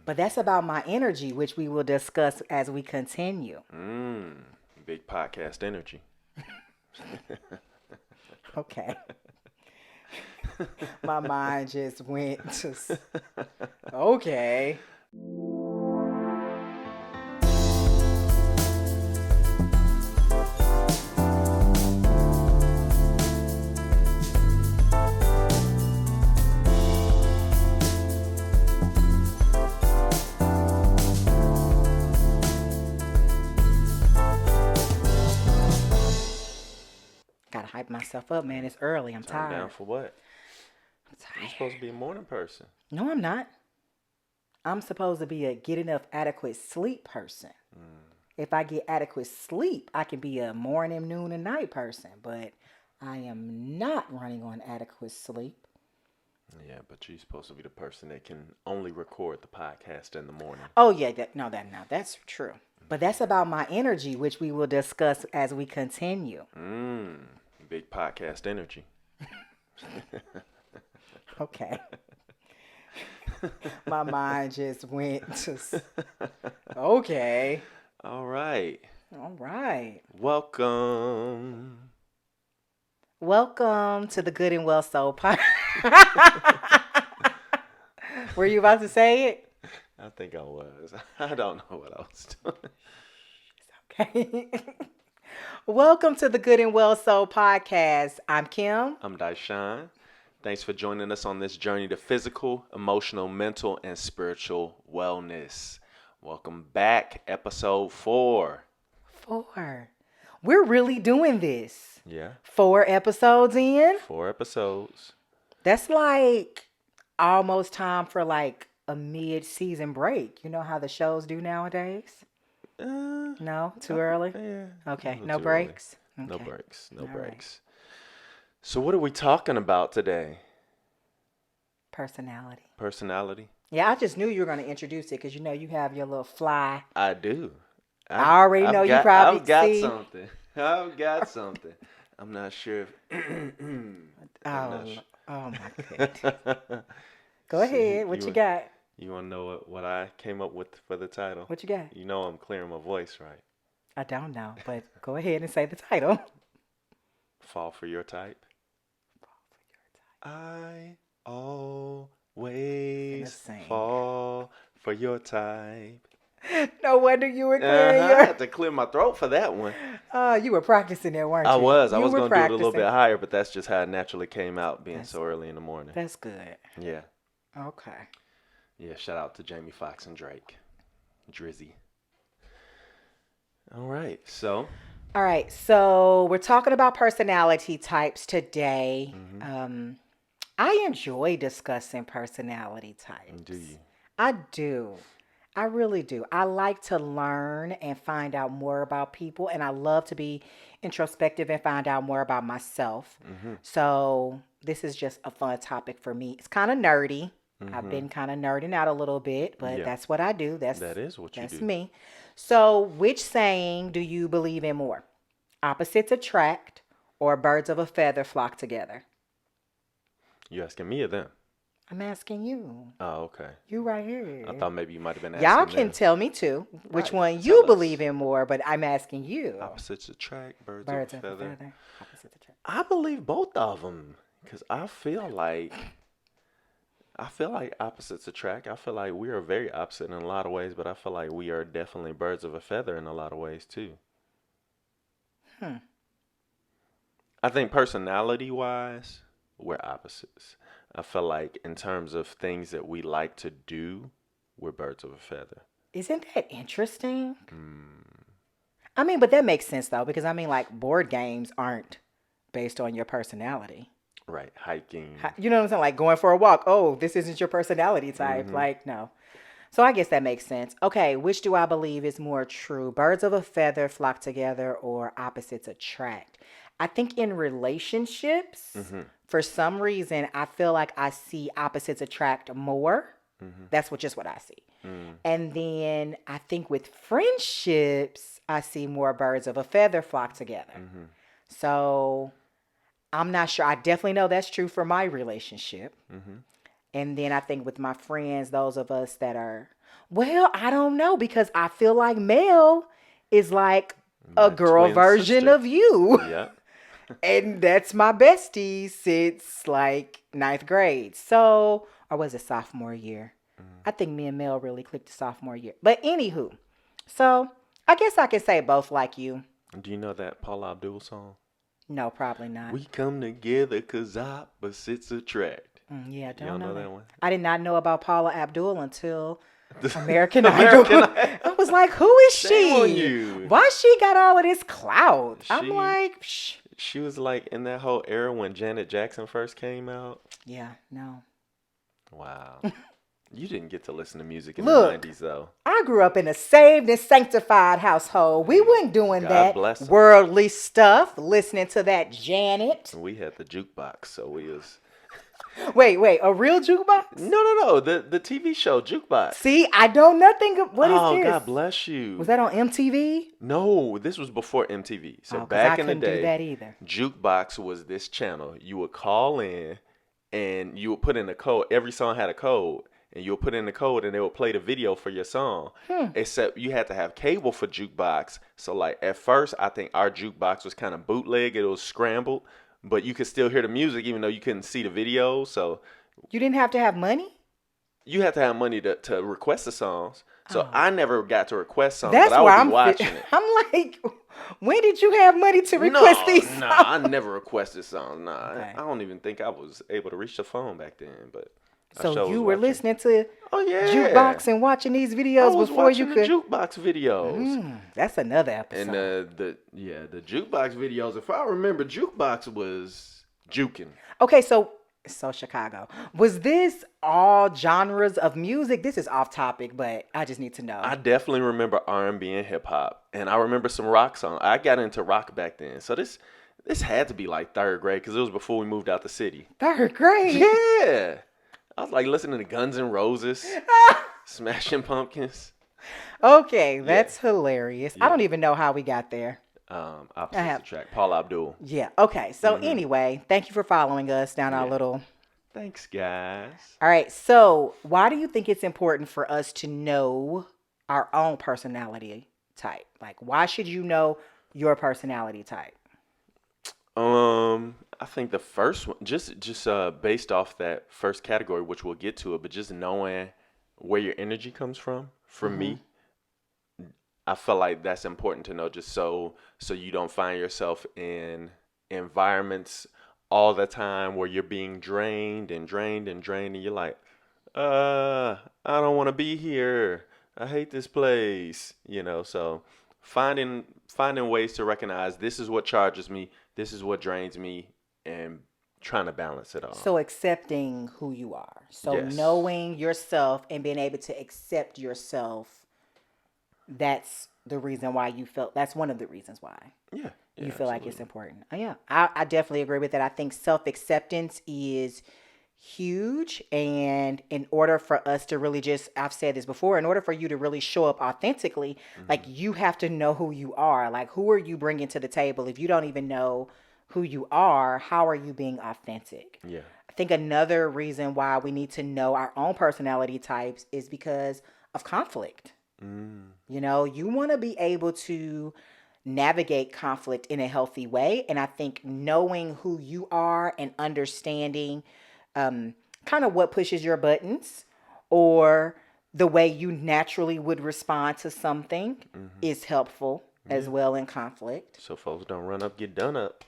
But that's about my energy, which we will discuss as we continue. Big podcast energy. Okay. My mind just went to, okay. Gotta hype myself up, man. It's early. I'm Turn tired. down for what? I'm tired. You're supposed to be a morning person. No, I'm not. I'm supposed to be a get enough adequate sleep person. If I get adequate sleep, I can be a morning, noon, and night person. But I am not running on adequate sleep. Yeah, but you're supposed to be the person that can only record the podcast in the morning. Oh yeah, that's true. But that's about my energy, which we will discuss as we continue. Big podcast energy. Okay. My mind just went to, okay. All right. All right. Welcome. Welcome to the Good and Well Soul Podcast. Were you about to say it? I think I was. I don't know what I was doing. Okay. Welcome to the Good and Well Soul Podcast. I'm Kim. I'm Dishon. Thanks for joining us on this journey to physical, emotional, mental, and spiritual wellness. Welcome back, episode 4. 4. We're really doing this. Yeah. 4 episodes in. 4 episodes. That's like almost time for like a mid-season break. You know how the shows do nowadays? No? Too early? Yeah. Okay. No breaks? No Okay. breaks. No All breaks. So what are we talking about today? Personality. Personality? Yeah, I just knew you were going to introduce it because you know you have your little fly. I do. I already know you probably I've got see. something. I've got something. I'm not sure if... Oh my goodness. Go ahead. What you got? You want to know what I came up with for the title? What you got? You know I'm clearing my voice, right? I don't know, but go ahead and say the title. Fall for your type. I always fall for your type. No wonder you were clearing I had to clear my throat for that one. You were practicing there, weren't you? I was going to do it a practicing. little bit higher, but that's just how it naturally came out being so early in the morning. That's good. Yeah. Okay. Yeah, shout out to Jamie Foxx and Drake. Drizzy. All right, so we're talking about personality types today. I enjoy discussing personality types. Do you? I do. I really do. I like to learn and find out more about people, and I love to be introspective and find out more about myself. So this is just a fun topic for me. It's kind of nerdy. I've been kind of nerding out a little bit, but that's what I do. That is what you do. That's me. So which saying do you believe in more? Opposites attract or birds of a feather flock together? You asking me or them? I'm asking you. Oh, okay. You right here. I thought maybe you might have been asking Y'all can them. tell me too which one you believe in more, but I'm asking you. Opposites attract, birds of a feather. Opposites attract. I believe both of them because I feel like opposites attract. I feel like we are very opposite in a lot of ways, but I feel like we are definitely birds of a feather in a lot of ways too. I think personality-wise, we're opposites. I feel like in terms of things that we like to do, we're birds of a feather. Isn't that interesting? I mean, but that makes sense though, because I mean, like board games aren't based on your personality. Right, hiking. You know what I'm saying? Like going for a walk. Oh, this isn't your personality type. Like, no. So I guess that makes sense. Okay, which do I believe is more true? Birds of a feather flock together or opposites attract? I think in relationships, for some reason, I feel like I see opposites attract more. That's just what I see. And then I think with friendships, I see more birds of a feather flock together. So I'm not sure. I definitely know that's true for my relationship. And then I think with my friends, those of us that are Well, I don't know because I feel like Mel is like a My girl twin version sister. of you. Yep. And that's my bestie since like ninth grade. So, or was it sophomore year? I think me and Mel really clicked the sophomore year. But anywho, so I guess I can say both like you. Do you know that Paula Abdul song? No, probably not. We come together 'cause opposites attract. Yeah, I You don't don't know know that. that one? I did not know about Paula Abdul until The American Idol. American Idol. I was like, who is Shame on she? you. Why she got all of this clout? I'm She like, Psh. she was like in that whole era when Janet Jackson first came out. Yeah, no. Wow. You didn't get to listen to music in the Look, 90s though. I grew up in a saved and sanctified household. We weren't doing God that bless 'em. worldly stuff, listening to that Janet. We had the jukebox, so we was Wait, a real jukebox? no. The TV show jukebox. See, I don't nothing. What is Oh, this? God bless you. Was that on MTV? No, this was before MTV. So Oh, because I back in the couldn't do that day, either. jukebox was this channel. You would call in, and you would put in a code. Every song had a code, and you would put in the code, and they would play the video for your song. Except you had to have cable for jukebox. So like at first, I think our jukebox was kind of bootleg. It was scrambled, but you could still hear the music even though you couldn't see the video. So You didn't have to have money? you had to have money to request the songs. So Oh. I never got to request songs, That's but I where would I'm. be watching it. I'm like, when did you have money to request these songs? I never requested songs. Nah, Okay. I don't even think I was able to reach the phone back then. But I So sure you was were watching. listening to Oh yeah, jukebox and watching these I videos was before you watching could. the jukebox videos. That's another And episode. the jukebox videos. If I remember, jukebox was juking. Okay, so Chicago. Was this all genres of music? This is off topic, but I just need to know. I definitely remember R&B and hip hop, and I remember some rock songs. I got into rock back then, so this had to be like third grade because it was before we moved out the city. Third grade. Yeah, I was like listening to Guns N' Roses, Smashing Pumpkins. Okay, that's hilarious. I Yeah. don't even know how we got there. Opposite track, Paul Abdul. Yeah. Okay. So anyway, thank you for following us down our Yeah. little. Thanks, guys. All right. So why do you think it's important for us to know our own personality type? Like, why should you know your personality type? I think the first one, just based off that first category, which we'll get to it, but just knowing where your energy comes from. For me, I feel like that's important to know, just so you don't find yourself in environments all the time where you're being drained and drained and drained, and you're like, I don't want to be here. I hate this place. So finding ways to recognize this is what charges me, this is what drains me, and trying to balance it all. So accepting who you are. So Yes. knowing yourself and being able to accept yourself. That's the reason why you felt. That's one of the reasons why Yeah. you feel like it's important. Oh, yeah, I definitely agree with that. I think self-acceptance is huge. And in order for us to really I've said this before, in order for you to really show up authentically, like you have to know who you are. Like, who are you bringing to the table? If you don't even know who you are, how are you being authentic? Yeah. I think another reason why we need to know our own personality types is because of conflict. You want to be able to navigate conflict in a healthy way. And I think knowing who you are and understanding kind of what pushes your buttons or the way you naturally would respond to something is helpful as well in conflict. So folks don't run up, get done up.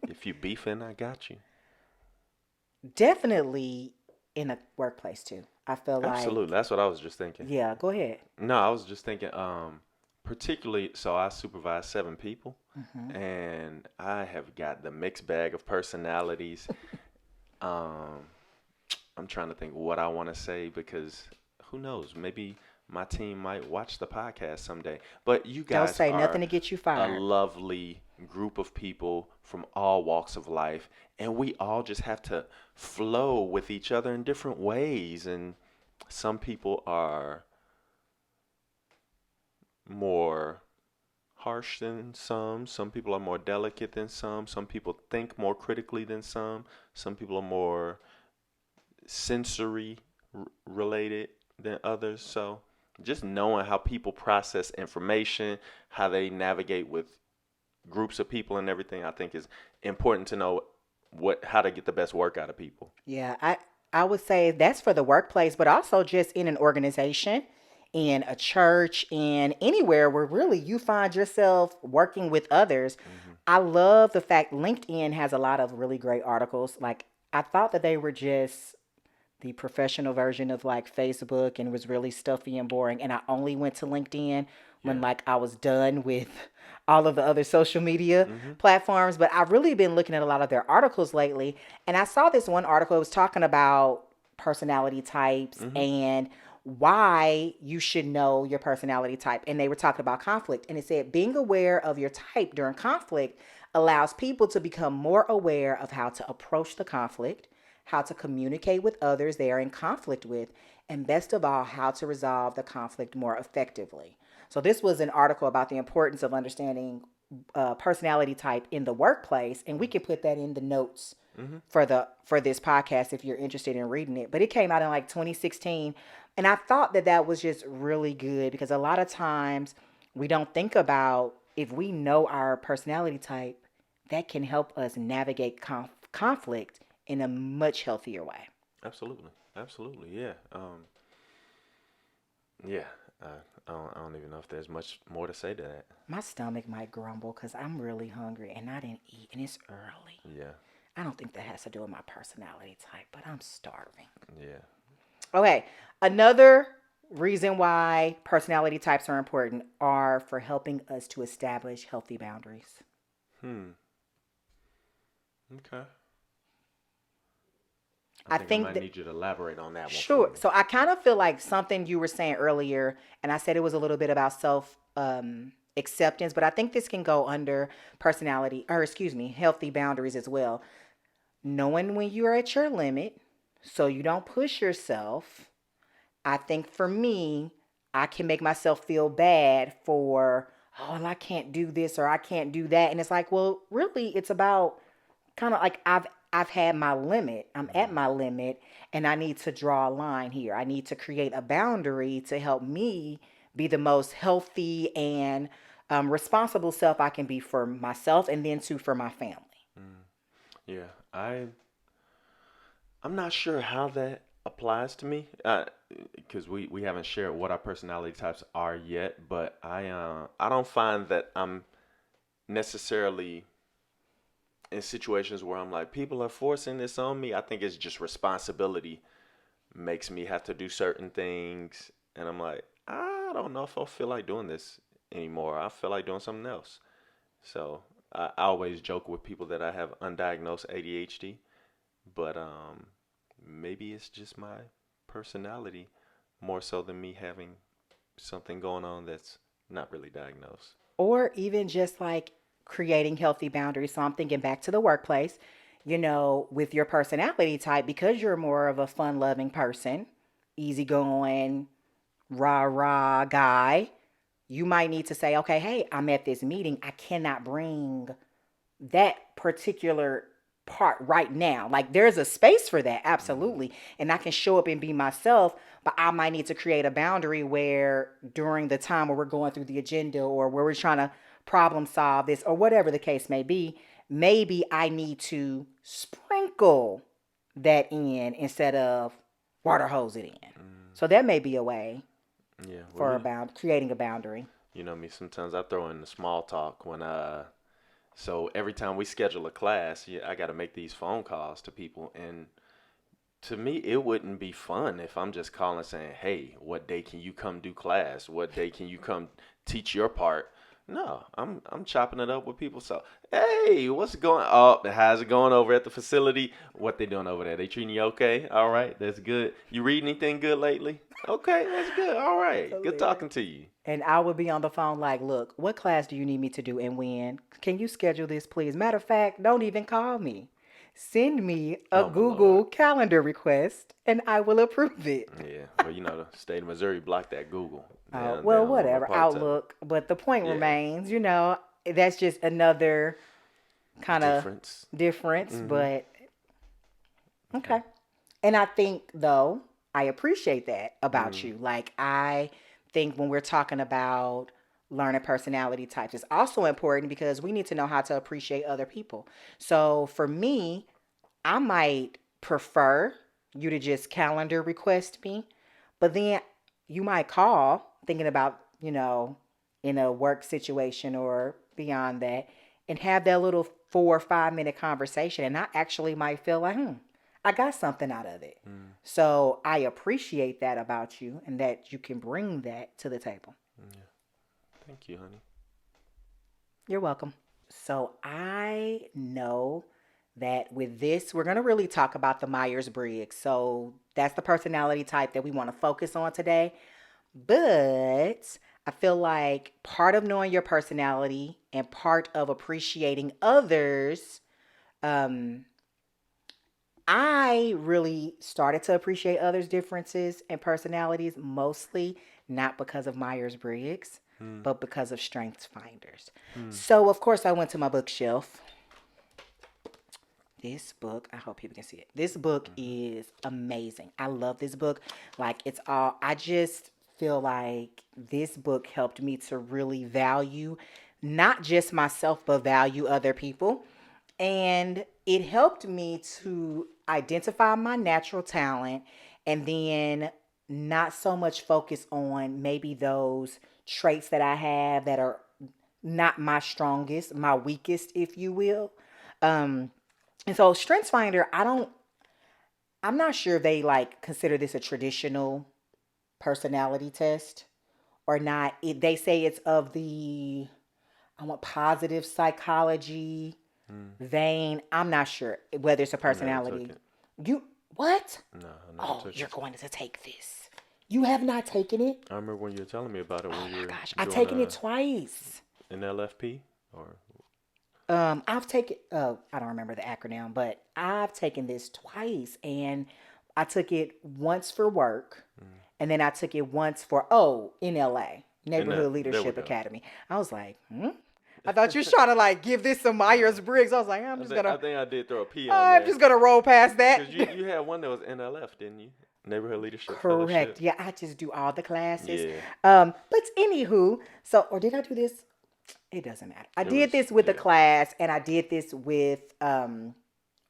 If you beefing, I got you. Definitely in a workplace too. I feel like. Absolutely. That's what I was just thinking. Yeah, go ahead. No, I was just thinking, particularly, so I supervise 7 people, and I have got the mixed bag of personalities. I'm trying to think what I want to say because who knows? Maybe my team might watch the podcast someday. But you guys Don't say are nothing to get you a fired. lovely group of people from all walks of life, and we all just have to flow with each other in different ways. And some people are more harsh than some people are more delicate than some people think more critically than some people are more sensory related, than others. So just knowing how people process information, how they navigate with groups of people and everything, I think is important to know how to get the best work out of people. Yeah, I would say that's for the workplace, but also just in an organization, in a church, in anywhere where really you find yourself working with others. Hmm. I love the fact LinkedIn has a lot of really great articles. Like I thought that they were just the professional version of like Facebook and was really stuffy and boring. And I only went to LinkedIn when Yeah. like I was done with all of the other social media Hmm. platforms. But I've really been looking at a lot of their articles lately. And I saw this one article. It was talking about personality types Hmm. and why you should know your personality type. And they were talking about conflict. And it said being aware of your type during conflict allows people to become more aware of how to approach the conflict, how to communicate with others they are in conflict with, and best of all, how to resolve the conflict more effectively. So, this was an article about the importance of understanding personality type in the workplace, and we can put that in the notes Hmm. for this podcast if you're interested in reading it. But it came out in like 2016, and I thought that that was just really good because a lot of times we don't think about if we know our personality type, that can help us navigate conflict in a much healthier way. Absolutely. Absolutely. Yeah. Yeah. I don't even know if there's much more to say to that. My stomach might grumble because I'm really hungry and I didn't eat and it's early. Yeah. I don't think that has to do with my personality type, but I'm starving. Yeah. Okay, another reason why personality types are important are for helping us to establish healthy boundaries. Hmm. Okay. I I think I think might that, need you to elaborate on that one for sure. me. So I kind of feel like something you were saying earlier, and I said it was a little bit about self acceptance, but I think this can go under personality, or excuse me, healthy boundaries as well. Knowing when you're at your limit so you don't push yourself. I think for me, I can make myself feel bad for, oh, well, I can't do this or I can't do that. And it's like, well, really, it's about kind of like I've had my limit. I'm at Hmm. my limit and I need to draw a line here. I need to create a boundary to help me be the most healthy and responsible self I can be for myself and then too for my family. Mm. Yeah. I'm not sure how that applies to me, because we haven't shared what our personality types are yet. But I don't find that I'm necessarily in situations where I'm like people are forcing this on me. I think it's just responsibility makes me have to do certain things, and I'm like I don't know if I feel like doing this anymore. I feel like doing something else. So I always joke with people that I have undiagnosed ADHD, but maybe it's just my personality more so than me having something going on that's not really diagnosed. Or even just like creating healthy boundaries. So I'm thinking back to the workplace, with your personality type, because you're more of a fun loving person, easygoing, rah rah guy, you might need to say, okay, hey, I'm at this meeting. I cannot bring that particular part right now. Like there's a space for that, Mm-hmm. absolutely. And I can show up and be myself, but I might need to create a boundary where during the time where we're going through the agenda or where we're trying to problem solve this or whatever the case may be, maybe I need to sprinkle that in instead of water hose it in. Mm. So that may be a way Yeah, well, for creating a boundary. you know me. Sometimes I throw in the small talk when So every time we schedule a class, yeah, I got to make these phone calls to people, and to me, it wouldn't be fun if I'm just calling saying, "Hey, what day can you come do class? What day can you come teach your part?" No, I'm chopping it up with people. So, hey, what's going? Oh, how's it going over at the facility? What they doing over there? They treating you okay? All right, that's good. You read anything good lately? Okay, that's good. All right, good talking to you. And I would be on the phone like, look, what class do you need me to do and when? Can you schedule this, please? Matter of fact, don't even call me. Send me a Oh my lord. Google Calendar request and I will approve it. Yeah, well, the state of Missouri blocked that Google. They Well, don't want no whatever, parts of it. Outlook. But the point Yeah, remains, that's just another kind of difference. difference. Mm-hmm. But Okay. okay. And I think, though, I appreciate that about you. Like, I think when we're talking about learning personality types, it's also important because we need to know how to appreciate other people. So for me, I might prefer you to just calendar request me, but then you might call thinking about, in a work situation or beyond that, and have that little 4 or 5 minute conversation. And I actually might feel like, I got something out of it. So I appreciate that about you and that you can bring that to the table. Yeah. Thank you, honey. You're welcome. So I know that with this, we're going to really talk about the Myers Briggs. So that's the personality type that we want to focus on today. But I feel like part of knowing your personality and part of appreciating others, um, I really started to appreciate others' differences and personalities mostly not because of Myers Briggs, but because of Strengths Finders. So, of course, I went to my bookshelf. This book, I hope people can see it. This book is amazing. I love this book. Like, I just feel like this book helped me to really value not just myself, but value other people. And it helped me to identify my natural talent and then not so much focus on maybe those traits that I have that are not my strongest, my weakest, if you will. Um, and so StrengthsFinder, I'm not sure if they like consider this a traditional personality test or not. They say it's of the, I want positive psychology vein. I'm not sure whether it's a I never took personality. it. You what? No, I never Oh, took you're it. going to take this. You have not taken it? I remember when you were telling me about it Oh when you my were gosh, I've doing taken it twice. an LFP or I've taken. I don't remember the acronym, but I've taken this twice, and I took it once for work, and then I took it once for in LA and Neighborhood there we Leadership go. Academy. I was like, I thought you was trying to like give this some Myers Briggs. I was like, I think I did throw a P on I'm there just gonna roll past that. because you had one that was NLF, didn't you? Neighborhood Leadership Correct. Fellowship. Yeah, I just do all the classes. Yeah, But anywho, or did I do this? It doesn't matter. I it did was. this with the Yeah. class and I did this with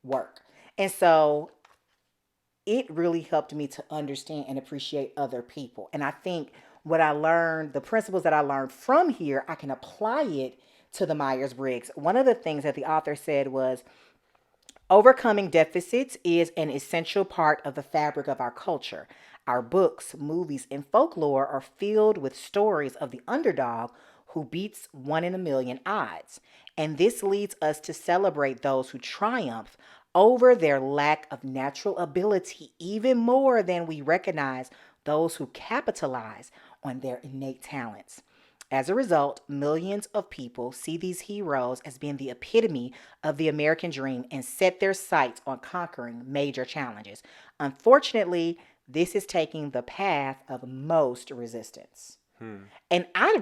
work. And so it really helped me to understand and appreciate other people. And I think what I learned, the principles that I learned from here, I can apply it to the Myers Briggs. One of the things that the author said was overcoming deficits is an essential part of the fabric of our culture. Our books, movies, and folklore are filled with stories of the underdog who beats 1 in a million odds. And this leads us to celebrate those who triumph over their lack of natural ability even more than we recognize those who capitalize on their innate talents. As a result, millions of people see these heroes as being the epitome of the American dream and set their sights on conquering major challenges. Unfortunately, this is taking the path of most resistance. And I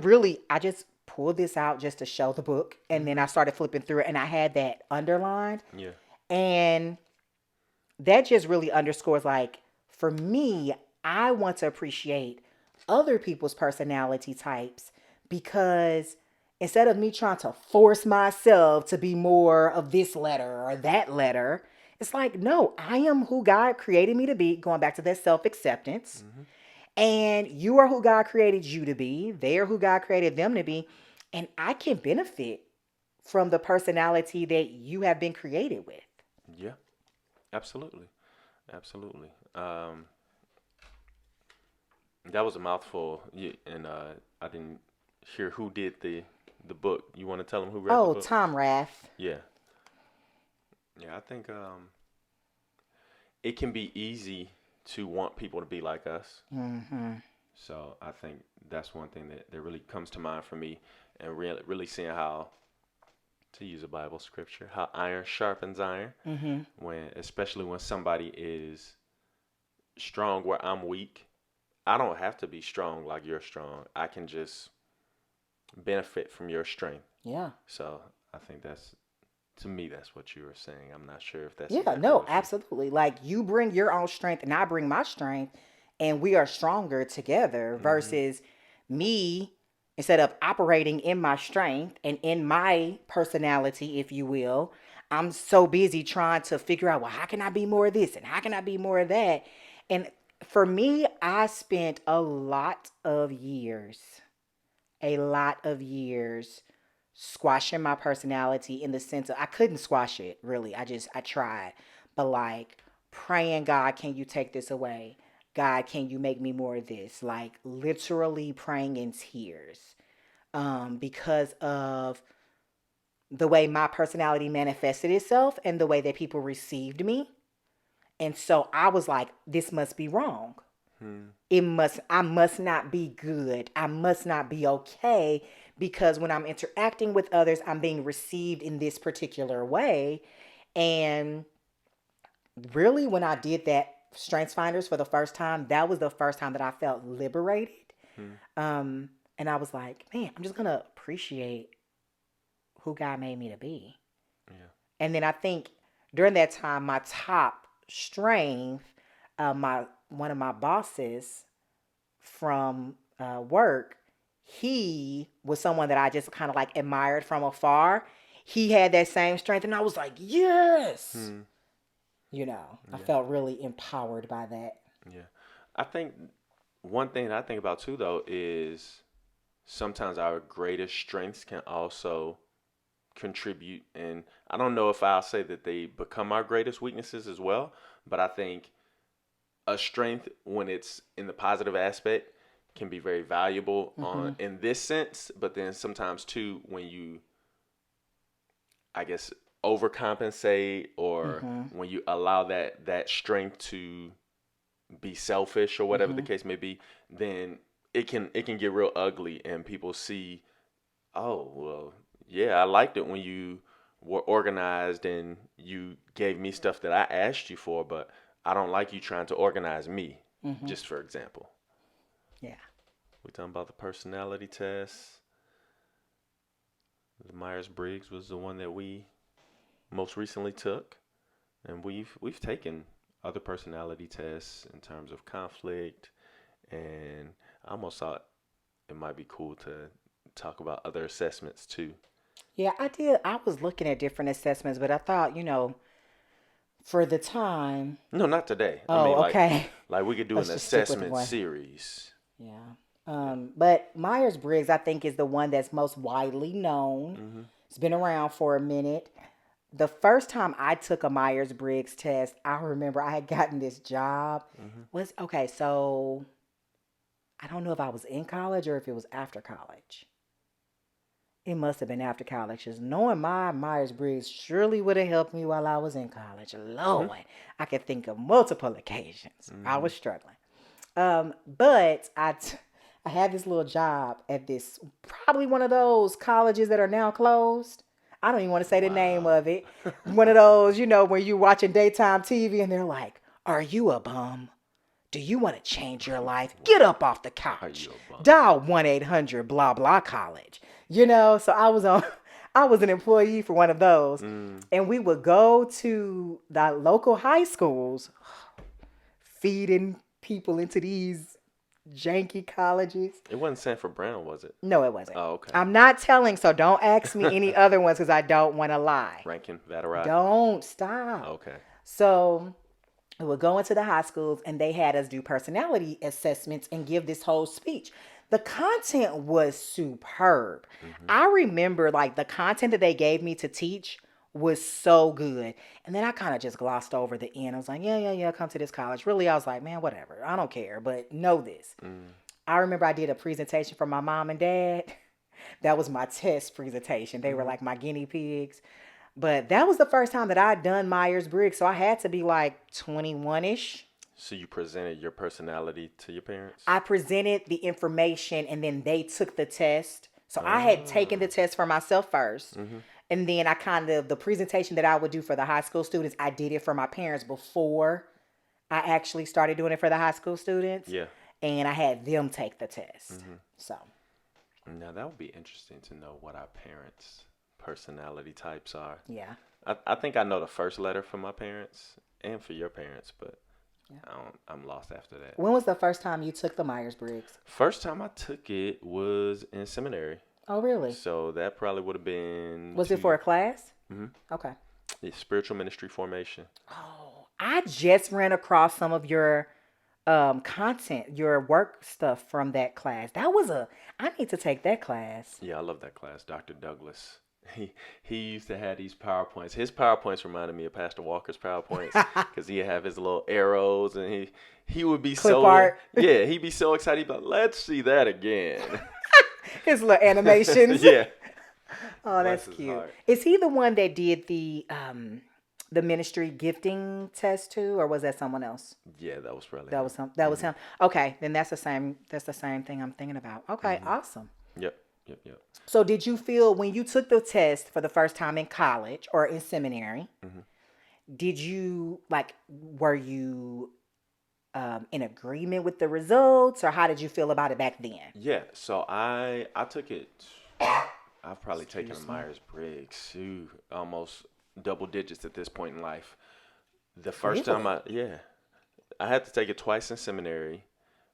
just pulled this out just to show the book. And then I started flipping through it and I had that underlined. Yeah. And that just really underscores like, for me, I want to appreciate other people's personality types because instead of me trying to force myself to be more of this letter or that letter, it's like, no, I am who God created me to be, going back to that self acceptance. And you are who God created you to be. They are who God created them to be. And I can benefit from the personality that you have been created with. Yeah. Absolutely. Absolutely. That was a mouthful, and I didn't hear who did the book. You want to tell them who read the Oh, book? Tom Rath. Yeah. Yeah, I think it can be easy to want people to be like us. So I think that's one thing that really comes to mind for me, and really seeing how, to use a Bible scripture, how iron sharpens iron. Especially when somebody is strong where I'm weak. I don't have to be strong like you're strong. I can just benefit from your strength. Yeah. So I think to me, that's what you were saying. I'm not sure if that's Yeah, exactly no, what you. absolutely. Like you bring your own strength and I bring my strength. and we are stronger together versus me, instead of operating in my strength and in my personality, if you will, I'm so busy trying to figure out, well, how can I be more of this and how can I be more of that? And for me, I spent a lot of years squashing my personality, in the sense of I couldn't squash it really. I tried. But like praying, God, can you take this away? God, can you make me more of this? Like literally praying in tears. Because of the way my personality manifested itself and the way that people received me. And so I was like, this must be wrong. I must not be good. I must not be okay, because when I'm interacting with others, I'm being received in this particular way. And really, when I did that Strengths Finders for the first time, that was the first time that I felt liberated. And I was like, man, I'm just gonna appreciate who God made me to be. Yeah. And then I think during that time, my top strength, my one of my bosses from work, he was someone that I just kind of like admired from afar. He had that same strength, and I was like, yes. I Yeah. felt really empowered by that. Yeah. I think one thing that I think about too, though, is sometimes our greatest strengths can also contribute. And I don't know if I'll say that they become our greatest weaknesses as well, but I think a strength, when it's in the positive aspect, can be very valuable on in this sense. But then sometimes too, when you, I guess, overcompensate, or when you allow that strength to be selfish or whatever the case may be, then it can get real ugly, and people see, oh well, yeah, I liked it when you were organized and you gave me stuff that I asked you for, but I don't like you trying to organize me. Just for example, Yeah. we talking about the personality test. The Myers Briggs was the one that we most recently took, and we've taken other personality tests in terms of conflict, and I almost thought it might be cool to talk about other assessments too. Yeah, I did. I was looking at different assessments, but I thought, for the time. No, not today. I Oh, mean, okay. like we could do an Let's just stick with assessment one. series. Yeah. Yeah. But Myers Briggs, I think, is the one that's most widely known. It's been around for a minute. The first time I took a Myers Briggs test, I remember I had gotten this job. Was okay, so I don't know if I was in college or if it was after college. It must have been after college, because knowing my Myers Briggs surely would have helped me while I was in college. Lord, I could think of multiple occasions I was struggling. But I had this little job at this, probably one of those colleges that are now closed. I don't even want to say the name Wow. of it. One of those, when you're watching daytime TV and they're like, "Are you a bum? Do you want to change your life? Get up off the Are couch. you a bum? Dial 1-800 blah blah college." So I was on I was an employee for one of those. And we would go to the local high schools, feeding people into these janky colleges. It wasn't Sanford Brown, was it? No, it wasn't. Oh, okay. I'm not telling, so don't ask me any other ones, because I don't want to lie. Rankin Vatterott. Don't stop. Okay. So we would go into the high schools, and they had us do personality assessments and give this whole speech. The content was superb. I remember like the content that they gave me to teach was so good. And then I kind of just glossed over the end. I was like, yeah, come to this college. Really, I was like, man, whatever. I don't care, but know this. I remember I did a presentation for my mom and dad. That was my test presentation. They were like my guinea pigs. But that was the first time that I'd done Myers Briggs. So I had to be like 21-ish. So you presented your personality to your parents? I presented the information, and then they took the test. So I had taken the test for myself first. And then the presentation that I would do for the high school students, I did it for my parents before I actually started doing it for the high school students. Yeah. And I had them take the test. So. Now that would be interesting to know what our parents' personality types are. Yeah. I think I know the first letter for my parents and for your parents, but I'm lost after that. When was the first time you took the Myers Briggs? First time I took it was in seminary. Oh, really? So that probably would have been Was it for a class? Mm-hmm. Okay. It's spiritual ministry formation. Oh, I just ran across some of your content, your work stuff from that class. I need to take that class. Yeah, I love that class. Dr. Douglas. He used to have these PowerPoints. His PowerPoints reminded me of Pastor Walker's PowerPoints because he'd have his little arrows and he would be Clip art. Yeah, he'd be so excited. But let's see that again. His little animations. Yeah. Oh, that's cute. Is he the one that did the ministry gifting test too, or was that someone else? Yeah, that was probably that him. Was him. Okay, then that's the same thing I'm thinking about. Okay, awesome. Yep. So did you feel when you took the test for the first time in college or in seminary, did you were you in agreement with the results, or how did you feel about it back then? Yeah, so I took it. I've probably taken a Myers Briggs, almost double digits at this point in life. The first time I had to take it twice in seminary.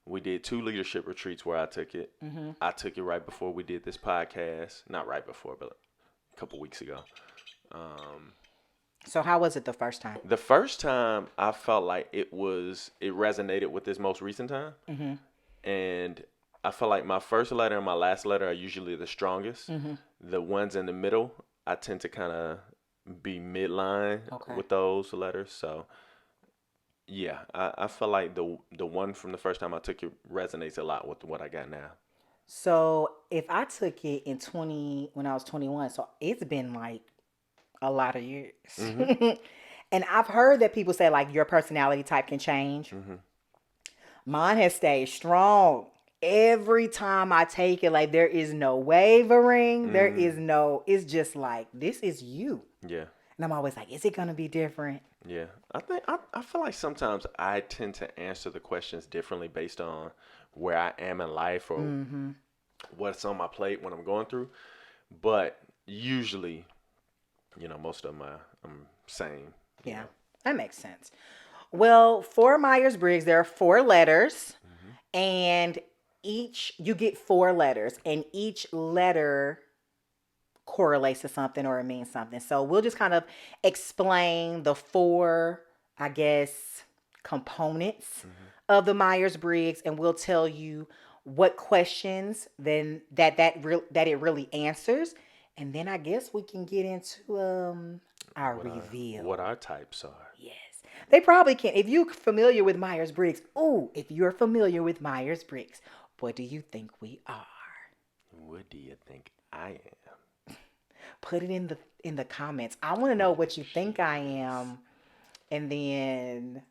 We did 2 leadership retreats where I took it. I took it right before we did this podcast. Not right before, but a couple weeks ago. So how was it the first time? The first time I felt like it resonated with this most recent time. And I feel like my first letter and my last letter are usually the strongest. The ones in the middle, I tend to kind of be midline with those letters. So yeah, I feel like the one from the first time I took it resonates a lot with what I got now. So if I took it when I was 21, so it's been like a lot of years. And I've heard that people say like your personality type can change. Mine has stayed strong. Every time I take it, like there is no wavering. There is it's just like, this is you. Yeah. And I'm always like, is it going to be different? Yeah. I feel like sometimes I tend to answer the questions differently based on where I am in life or what's on my plate when I'm going through. But usually, most of them I'm same. Yeah, that makes sense. Well, for Myers Briggs, there are 4 letters, and you get 4 letters, and each letter correlates to something or it means something. So we'll just kind of explain the 4, I guess, components of the Myers Briggs, and we'll tell you what questions then that it really answers, and then I guess we can get into our reveal. What our types are. Yes. They probably can. If you're familiar with Myers Briggs, if you're familiar with Myers Briggs, what do you think we are? What do you think I am? Put it in the comments. I want to know what you think I am, and then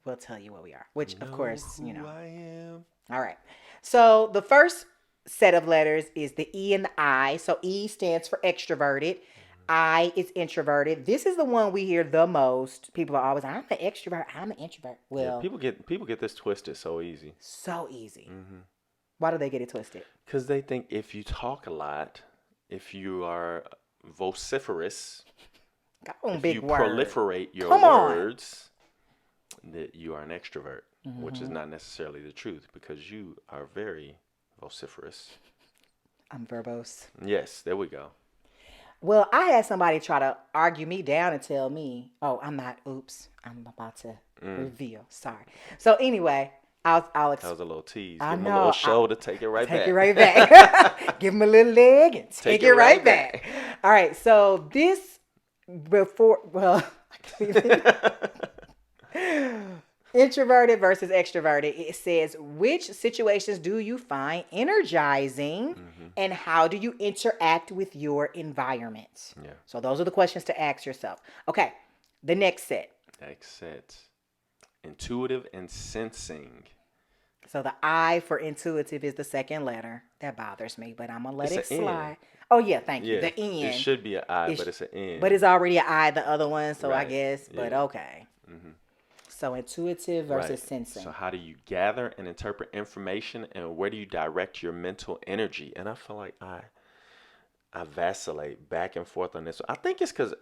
we'll tell you what we are. Which, of course, who I am. All right. So the first set of letters is the E and the I. So E stands for extroverted. I is introverted. This is the one we hear the most. People are always, I'm an extrovert. I'm an introvert. Well, yeah, people get this twisted so easy. So easy. Why do they get it twisted? Because they think if you talk a lot, if you are vociferous, if you proliferate your words, that you are an extrovert, which is not necessarily the truth because you are very vociferous. I'm verbose. Yes, there we go. Well, I had somebody try to argue me down and tell me, I'm not. Oops, I'm about to reveal. Sorry. So anyway, I'll that was a little tease. Give him a know. little shoulder, take it right back. Take it right back. Give him a little leg and take it right back. All right. So this introverted versus extroverted. It says, which situations do you find energizing and how do you interact with your environment? Yeah. So those are the questions to ask yourself. Okay. The next set. Intuitive and sensing. So the I for intuitive is the second letter. That bothers me, but I'm going to let it slide. N. Oh, yeah. Thank you. The N. It should be an I, but it's an N. But it's already an I, the other one. So right. I guess, but okay. So intuitive versus sensing. So how do you gather and interpret information, and where do you direct your mental energy? And I feel like I vacillate back and forth on this. I think it's because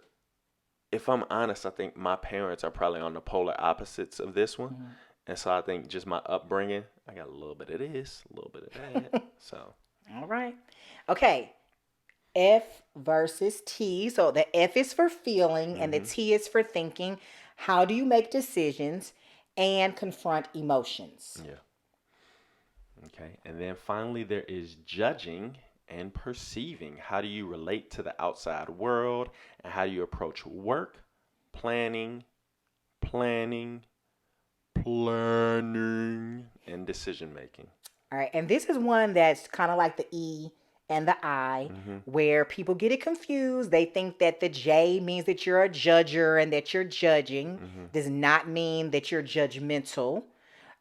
if I'm honest, I think my parents are probably on the polar opposites of this one. Mm-hmm. And so I think just my upbringing, I got a little bit of this, a little bit of that. So, All right. Okay. F versus T. So the F is for feeling and the T is for thinking. How do you make decisions and confront emotions? yeah. Okay. And then finally, there is judging and perceiving. How do you relate to the outside world? And how do you approach work, planning, planning, planning, and decision making? All right. And this is one that's kind of like the E and the I, where people get it confused. They think that the J means that you're a judger and that you're judging. Does not mean that you're judgmental.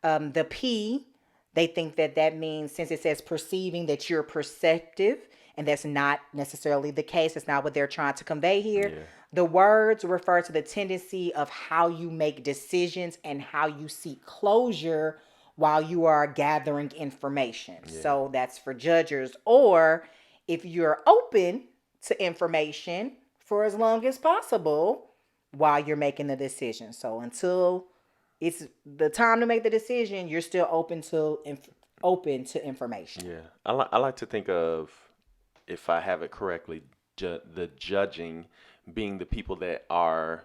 The P, they think that that means, since it says perceiving, that you're perceptive. And that's not necessarily the case. That's not what they're trying to convey here. Yeah. The words refer to the tendency of how you make decisions and how you seek closure while you are gathering information. Yeah. So that's for judges. Or if you're open to information for as long as possible while you're making the decision. So until it's the time to make the decision, you're still open to information. Yeah. I like to think of, if I have it correctly, the judging being the people that are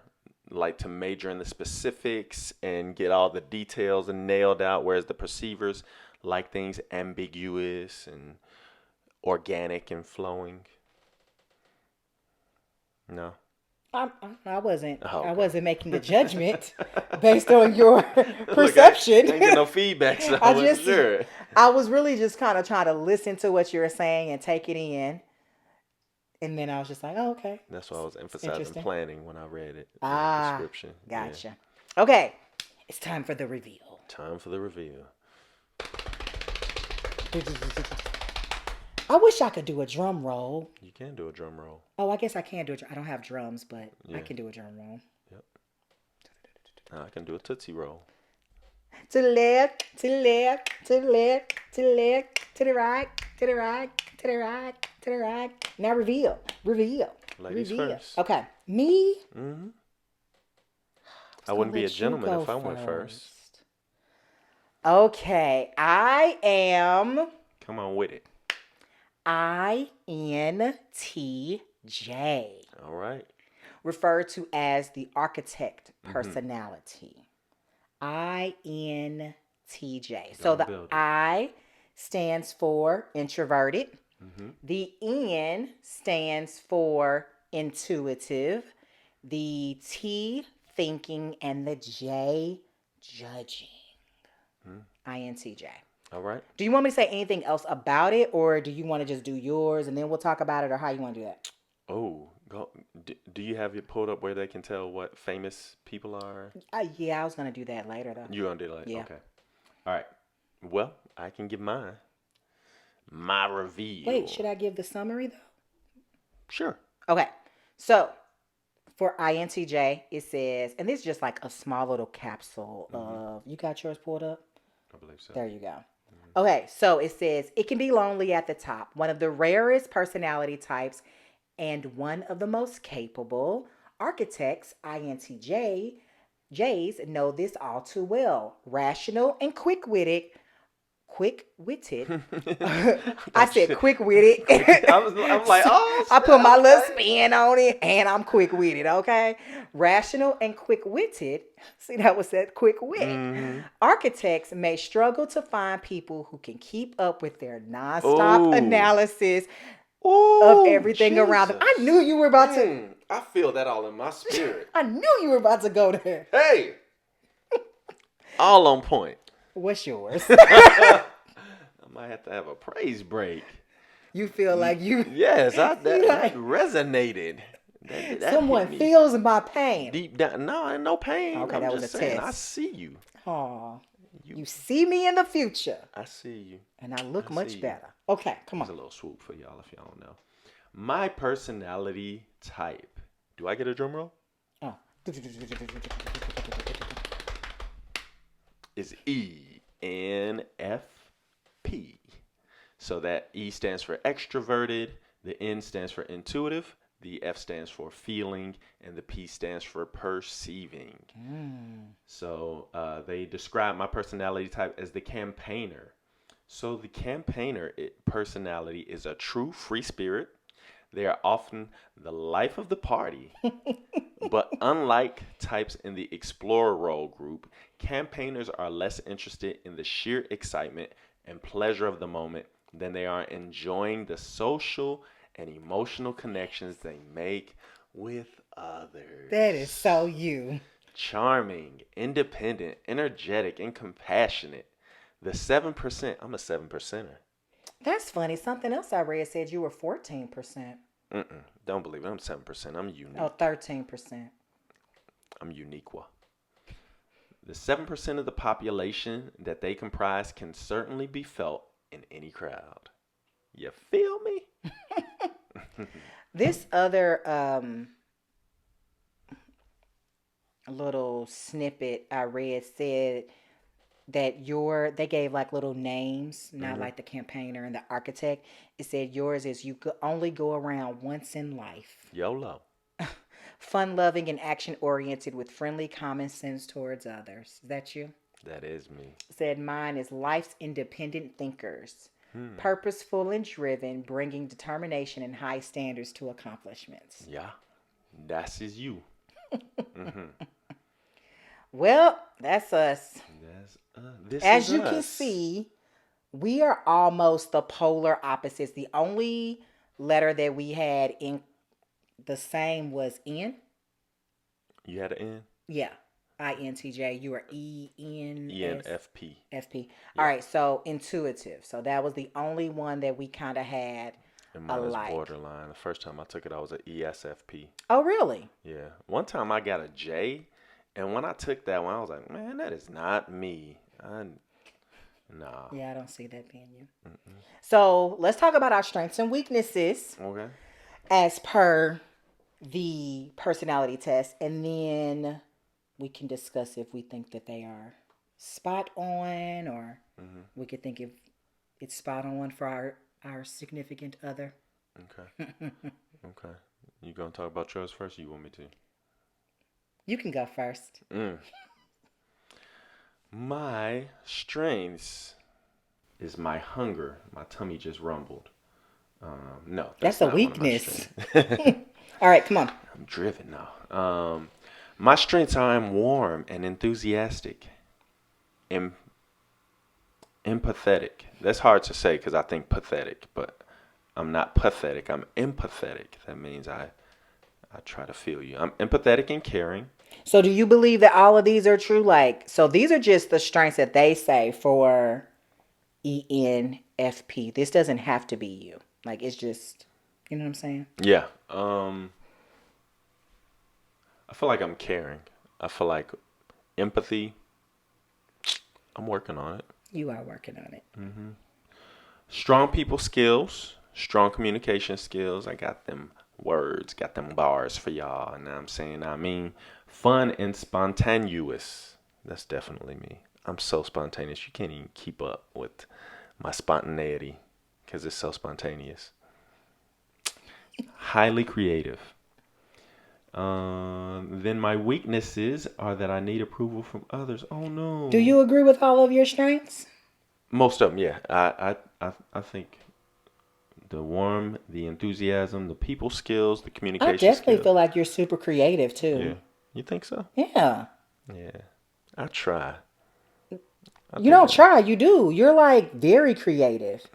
like to major in the specifics and get all the details and nailed out, whereas the perceivers like things ambiguous and organic and flowing. No. I wasn't. Oh, okay. I wasn't making a judgment based on your perception. Look, I ain't get no feedback, so I wasn't sure. I was really just kind of trying to listen to what you were saying and take it in, and then I was just like, "Oh, okay." That's why I was emphasizing planning when I read it. In the description. Gotcha. Yeah. Okay, it's time for the reveal. Time for the reveal. I wish I could do a drum roll. You can do a drum roll. Oh, I guess I can do it. I don't have drums, but I can do a drum roll. Yep. Now I can do a Tootsie Roll. To the left, to the left, to the left, to the left, to the right, to the right, to the right, to the right. Now reveal. Ladies first. Okay, me. Mm-hmm. I wouldn't be a gentleman if I went first. Okay, I am. Come on with it. INTJ. All right. Referred to as the architect personality. INTJ. So the I stands for introverted. The N stands for intuitive. The T, thinking, and the J, judging. INTJ. All right. Do you want me to say anything else about it, or do you want to just do yours and then we'll talk about it, or how you want to do that? Oh, go. Do you have it pulled up where they can tell what famous people are? Yeah, I was going to do that later, though. You're going to do that? Yeah. Okay. All right. Well, I can give mine. My reveal. Wait, should I give the summary, though? Sure. Okay. So, for INTJ, it says, and this is just like a small little capsule of, you got yours pulled up? I believe so. There you go. Okay, so it says, it can be lonely at the top, one of the rarest personality types, and one of the most capable. Architects, INTJs, know this all too well. Rational and quick-witted. I said quick-witted. I'm like, oh, I put my little spin on it, and I'm quick-witted, okay? Rational and quick-witted. See, that was that quick wit. Architects may struggle to find people who can keep up with their nonstop analysis of everything around them. I knew you were about to. I feel that all in my spirit. I knew you were about to go there. Hey! All on point. What's yours? I might have to have a praise break. You feel like you... Yes, that resonated. That someone feels my pain. Deep down. No, ain't no pain. Okay, I'm that just was a saying, test. I see you. Aw. You see me in the future. I see you. And I look much better. Okay, come on. There's a little swoop for y'all if y'all don't know. My personality type. Do I get a drum roll? Oh. Is ENFP. So that E stands for extroverted, the N stands for intuitive, The F stands for feeling, and the P stands for perceiving. So they describe my personality type as the campaigner. So the campaigner personality is a true free spirit. They are often the life of the party. But unlike types in the explorer role group, campaigners are less interested in the sheer excitement and pleasure of the moment than they are enjoying the social and emotional connections they make with others. That is so you. Charming, independent, energetic, and compassionate. The 7%, I'm a 7%er. That's funny. Something else I read said you were 14%. Don't believe it. I'm 7%. I'm unique. Oh, 13%. I'm uniqua. The 7% of the population that they comprise can certainly be felt in any crowd. You feel me? This other little snippet I read said that they gave like little names, not like the campaigner and the architect. It said yours is you could only go around once in life. YOLO. Fun-loving and action-oriented with friendly common sense towards others. Is that you? That is me. It said mine is life's independent thinkers. Purposeful and driven, bringing determination and high standards to accomplishments. Yeah, that is you. Well, that's us. This As is you us. can see, we are almost the polar opposites. The only letter that we had in the same was N. You had an N? Yeah. INTJ. You are ENFP. FP. All right. So intuitive. So that was the only one that we kind of had And mine is alike. borderline. The first time I took it, I was an ESFP. Oh, really? Yeah. One time I got a J, and when I took that one, I was like, man, that is not me. Nah. Yeah, I don't see that being you. So let's talk about our strengths and weaknesses Okay. as per the personality test. And then we can discuss if we think that they are spot on, or we could think if it's spot on for our significant other. Okay. Okay. You gonna talk about yours first, or you want me to? You can go first. My strengths is my hunger. My tummy just rumbled. No, That's a not one of my weakness. strengths. All right, come on. I'm driven now. My strengths are I'm warm and enthusiastic. Empathetic. That's hard to say because I think pathetic, but I'm not pathetic. I'm empathetic. That means I try to feel you. I'm empathetic and caring. So do you believe that all of these are true? Like, so these are just the strengths that they say for ENFP. This doesn't have to be you. Like, it's just, you know what I'm saying? Yeah. I feel like I'm caring. I feel like empathy. I'm working on it. You are working on it. Strong people skills, strong communication skills. I got them words, got them bars for y'all. And I'm saying, I mean, fun and spontaneous. That's definitely me. I'm so spontaneous. You can't even keep up with my spontaneity because it's so spontaneous. Highly creative. Then my weaknesses are that I need approval from others. Oh no. Do you agree with all of your strengths? Most of them, yeah. I think the warm, the enthusiasm, the people skills, the communication I definitely skills. feel like you're super creative too. Yeah. You think so? Yeah. Yeah. I try. You don't try, you do. You're like very creative.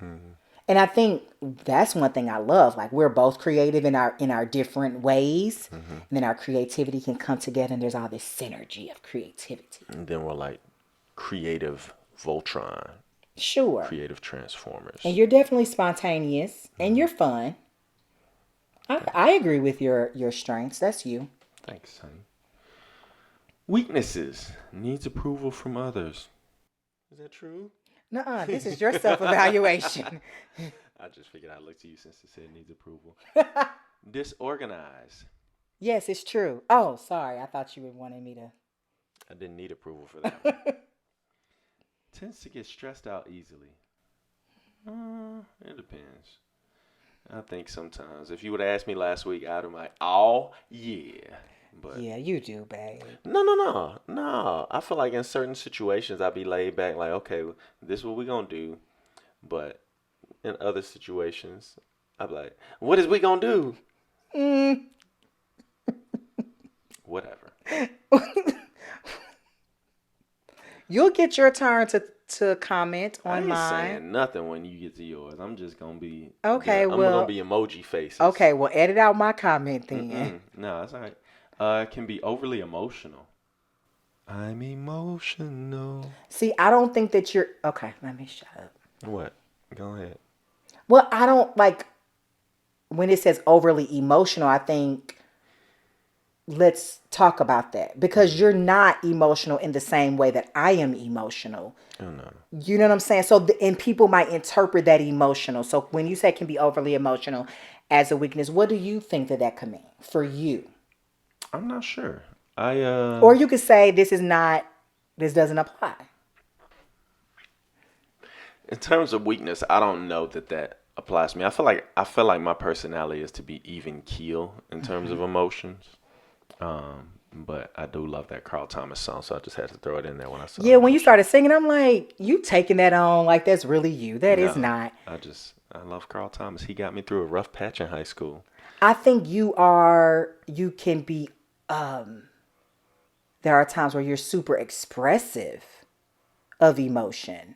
And I think that's one thing I love. Like, we're both creative in our different ways. And then our creativity can come together and there's all this synergy of creativity. And then we're like creative Voltron, Sure. creative Transformers. And you're definitely spontaneous and you're fun. I agree with your strengths. That's you. Thanks, honey. Weaknesses. Needs approval from others. Is that true? Nuh-uh. This is your self-evaluation. I just figured I'd look to you since it said needs approval. Disorganized. Yes, it's true. Oh, sorry. I thought you were wanting me to. I didn't need approval for that one. Tends to get stressed out easily. It depends. I think sometimes. If you would have asked me last week, I'd have been like, oh, yeah. But Yeah, you do, babe. no. I feel like in certain situations, I'd be laid back, like, okay, this is what we gonna do. But in other situations, I'd be like, what is we gonna do? Mm. Whatever. You'll get your turn to comment I on ain't mine. saying nothing when you get to yours. I'm just gonna be Okay, I'm gonna well, be emoji faces. okay, well, edit out my comment then. No, that's all right. It can be overly emotional. I'm emotional. See, I don't think that you're okay. Let me shut up. What? Go ahead. Well, I don't like when it says overly emotional. I think let's talk about that because you're not emotional in the same way that I am emotional. Oh no. You know what I'm saying? So, and people might interpret that emotional. So, when you say it can be overly emotional as a weakness, what do you think that that could mean for you? I'm not sure. I Or you could say this doesn't apply. In terms of weakness, I don't know that applies to me. I feel like my personality is to be even keel in terms of emotions. But I do love that Carl Thomas song, so I just had to throw it in there when I saw Yeah, it. when you started singing, I'm like, you taking that on like that's really you. That is No, not. I love Carl Thomas. He got me through a rough patch in high school. I think you can be, there are times where you're super expressive of emotion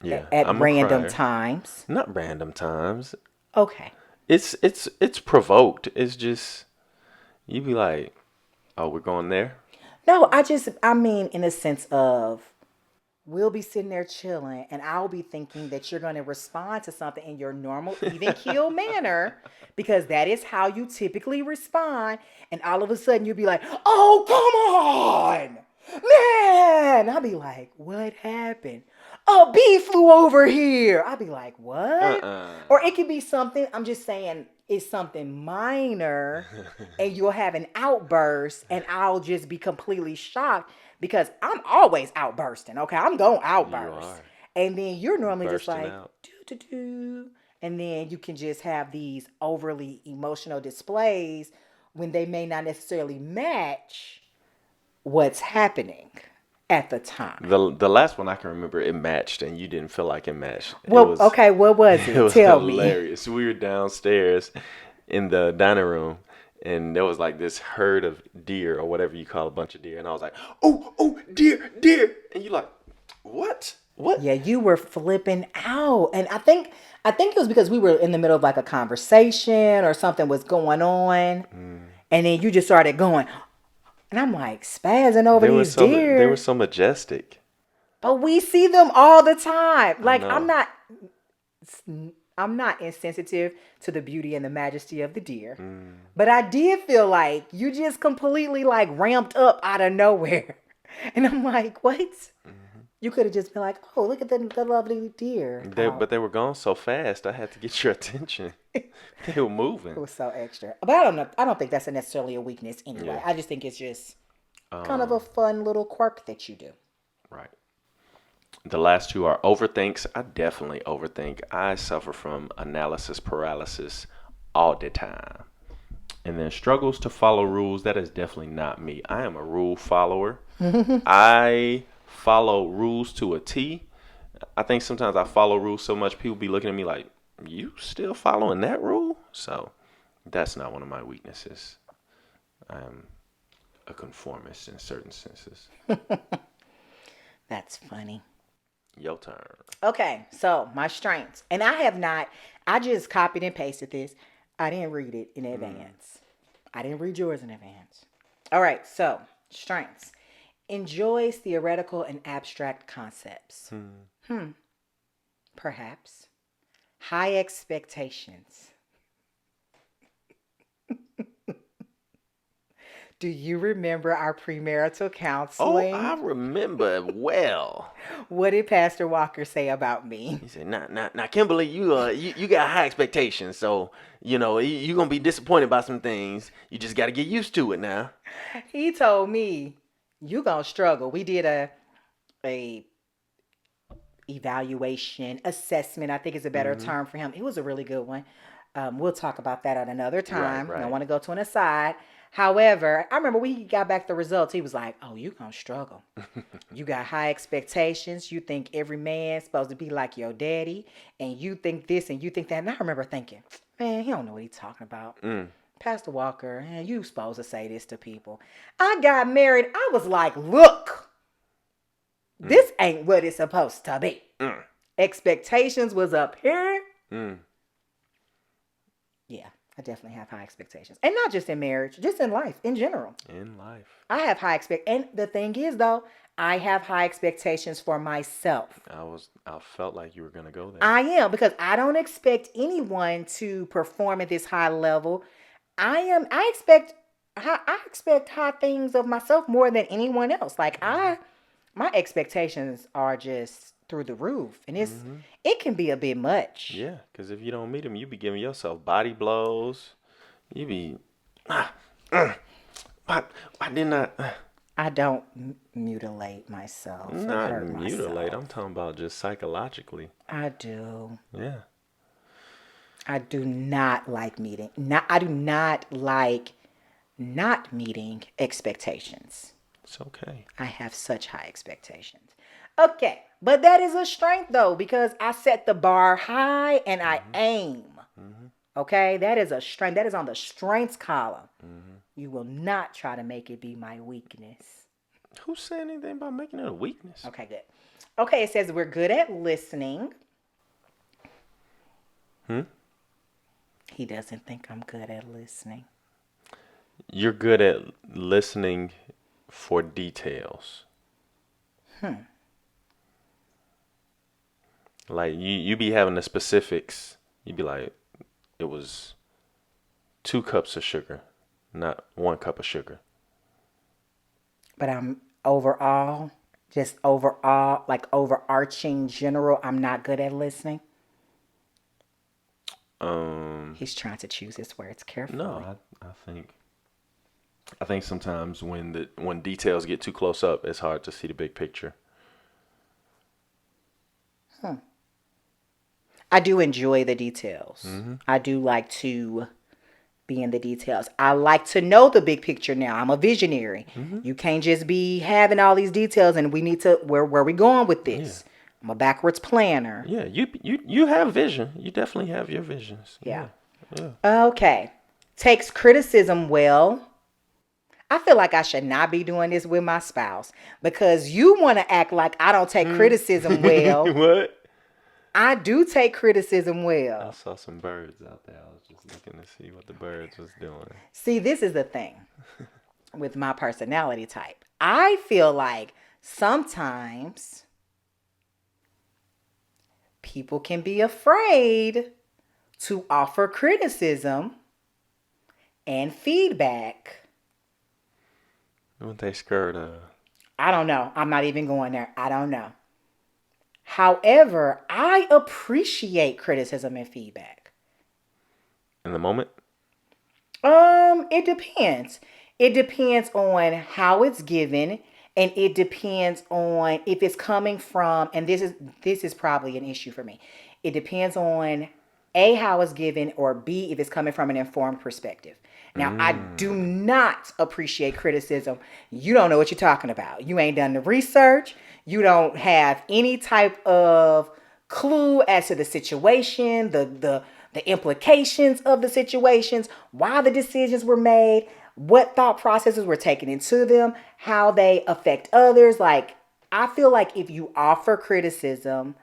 Yeah, at I'm a random crier. times. Not random times. Okay. It's provoked. It's just you be like, oh, we're going there. No, I mean, in a sense of, we'll be sitting there chilling, and I'll be thinking that you're going to respond to something in your normal, even keel manner, because that is how you typically respond. And all of a sudden, you'll be like, "Oh, come on, man!" I'll be like, "What happened?" A bee flew over here. I'll be like, "What?" Uh-uh. Or it could be something. I'm just saying it's something minor, and you'll have an outburst, and I'll just be completely shocked because I'm always outbursting. Okay, I'm going to You outburst, are and then you're normally just bursting like out. do do do, and then you can just have these overly emotional displays when they may not necessarily match what's happening at the time. The last one I can remember, it matched, and you didn't feel like it matched. It Well, was okay, what was it it? was Tell me. hilarious. We were downstairs in the dining room, and there was like this herd of deer or whatever you call a bunch of deer, and I was like, oh, deer, and you like, what? Yeah, you were flipping out. And I think it was because we were in the middle of like a conversation or something was going on. And then you just started going. And I'm like spazzing over these They were deer. so majestic. But we see them all the time. I Like know. I'm not insensitive to the beauty and the majesty of the deer. But I did feel like you just completely like ramped up out of nowhere. And I'm like, what? You could have just been like, oh, look at the lovely deer But out. they were gone so fast. I had to get your attention. They were It moving. was so extra. But I don't know. I don't think that's necessarily a weakness anyway. Yeah. I just think it's just kind of a Um. fun little quirk that you do. Right. The last two are overthinks. I definitely overthink. I suffer from analysis paralysis all the time. And then struggles to follow rules. That is definitely not me. I am a rule follower. I follow rules to a T. I think sometimes I follow rules so much people be looking at me like, you still following that rule? So that's not one of my weaknesses. I'm a conformist in certain senses. That's funny. Your turn. Okay, so my strengths. And I just copied and pasted this. I didn't read it in advance. I didn't read yours in advance. All right, so strengths. Enjoys theoretical and abstract concepts. Perhaps. High expectations. Do you remember our premarital Oh, counseling? I remember well. What did Pastor Walker say about me? He said, "Now, Kimberly, you got high expectations, so you're gonna be disappointed by some things. You just got to get used to it now." He told me, you gonna struggle. We did a evaluation, assessment, I think is a better term for him. It was a really good one. We'll talk about that at another time. Right. Don't want to go to an aside. However, I remember when he got back the results, he was like, "Oh, you gonna struggle. You got high expectations. You think every man's supposed to be like your daddy, and you think this and you think that." And I remember thinking, man, he don't know what he's talking about. Pastor Walker, man, you supposed to say this to people. I got married. I was like, look, this ain't what it's supposed to be. Expectations was up here. Yeah, I definitely have high expectations. And not just in marriage, just in life, in general. In life. I have high expectations. And the thing is, though, I have high expectations for myself. I felt like you were going to go there. I am, because I don't expect anyone to perform at this high level. I expect high things of myself more than anyone else. Like my expectations are just through the roof, and it can be a bit much. Yeah, because if you don't meet them, you be giving yourself body blows. You be, why didn't I? I don't mutilate myself. Not mutilate. I'm talking about just psychologically. I do. Yeah. I do not like I do not like not meeting expectations. It's okay. I have such high expectations. Okay, but that is a strength though, because I set the bar high and I aim. Okay, that is a strength. That is on the strengths column. You will not try to make it be my weakness. Who said anything about making it a weakness? Okay, good. Okay, it says we're good at listening. He doesn't think I'm good at listening. You're good at listening for details. Like you be having the specifics. You be like, it was 2 cups of sugar, not 1 cup of sugar. But I'm overall, like overarching general, I'm not good at listening. He's trying to choose his words carefully. No, I think sometimes when details get too close up, it's hard to see the big picture. I do enjoy the details. I do like to be in the details. I like to know the big picture now. I'm a visionary. You can't just be having all these details and we need to, where are we going with this? Yeah. I'm a backwards planner. Yeah, you have vision. You definitely have your visions. Yeah. Okay. Takes criticism well. I feel like I should not be doing this with my spouse because you want to act like I don't take criticism well. What? I do take criticism well. I saw some birds out there. I was just looking to see what the birds was doing. See, this is the thing with my personality type. I feel like sometimes people can be afraid to offer criticism and feedback. Weren't they scared of? I don't know. I'm not even going there. I don't know. However, I appreciate criticism and feedback. In the moment? It depends. It depends on how it's given, and it depends on if it's coming from, and this is probably an issue for me. It depends on A, how it's given, or B, if it's coming from an informed perspective. Now, I do not appreciate criticism. You don't know what you're talking about. You ain't done the research. You don't have any type of clue as to the situation, the implications of the situations, why the decisions were made, what thought processes were taken into them, how they affect others. Like, I feel like if you offer criticism,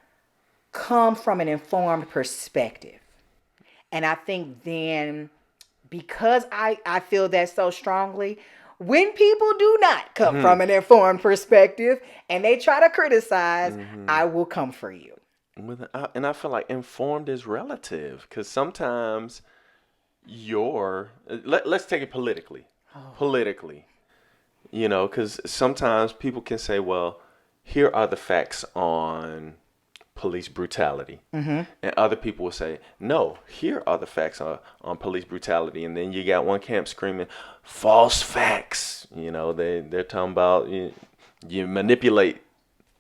come from an informed perspective. And I think then, because I feel that so strongly, when people do not come from an informed perspective and they try to criticize, I will come for you. And I feel like informed is relative because sometimes let's take it politically. Politically, because sometimes people can say, well, here are the facts on police brutality. And other people will say, no, here are the facts on police brutality. And then you got one camp screaming, false facts. They're talking about you manipulate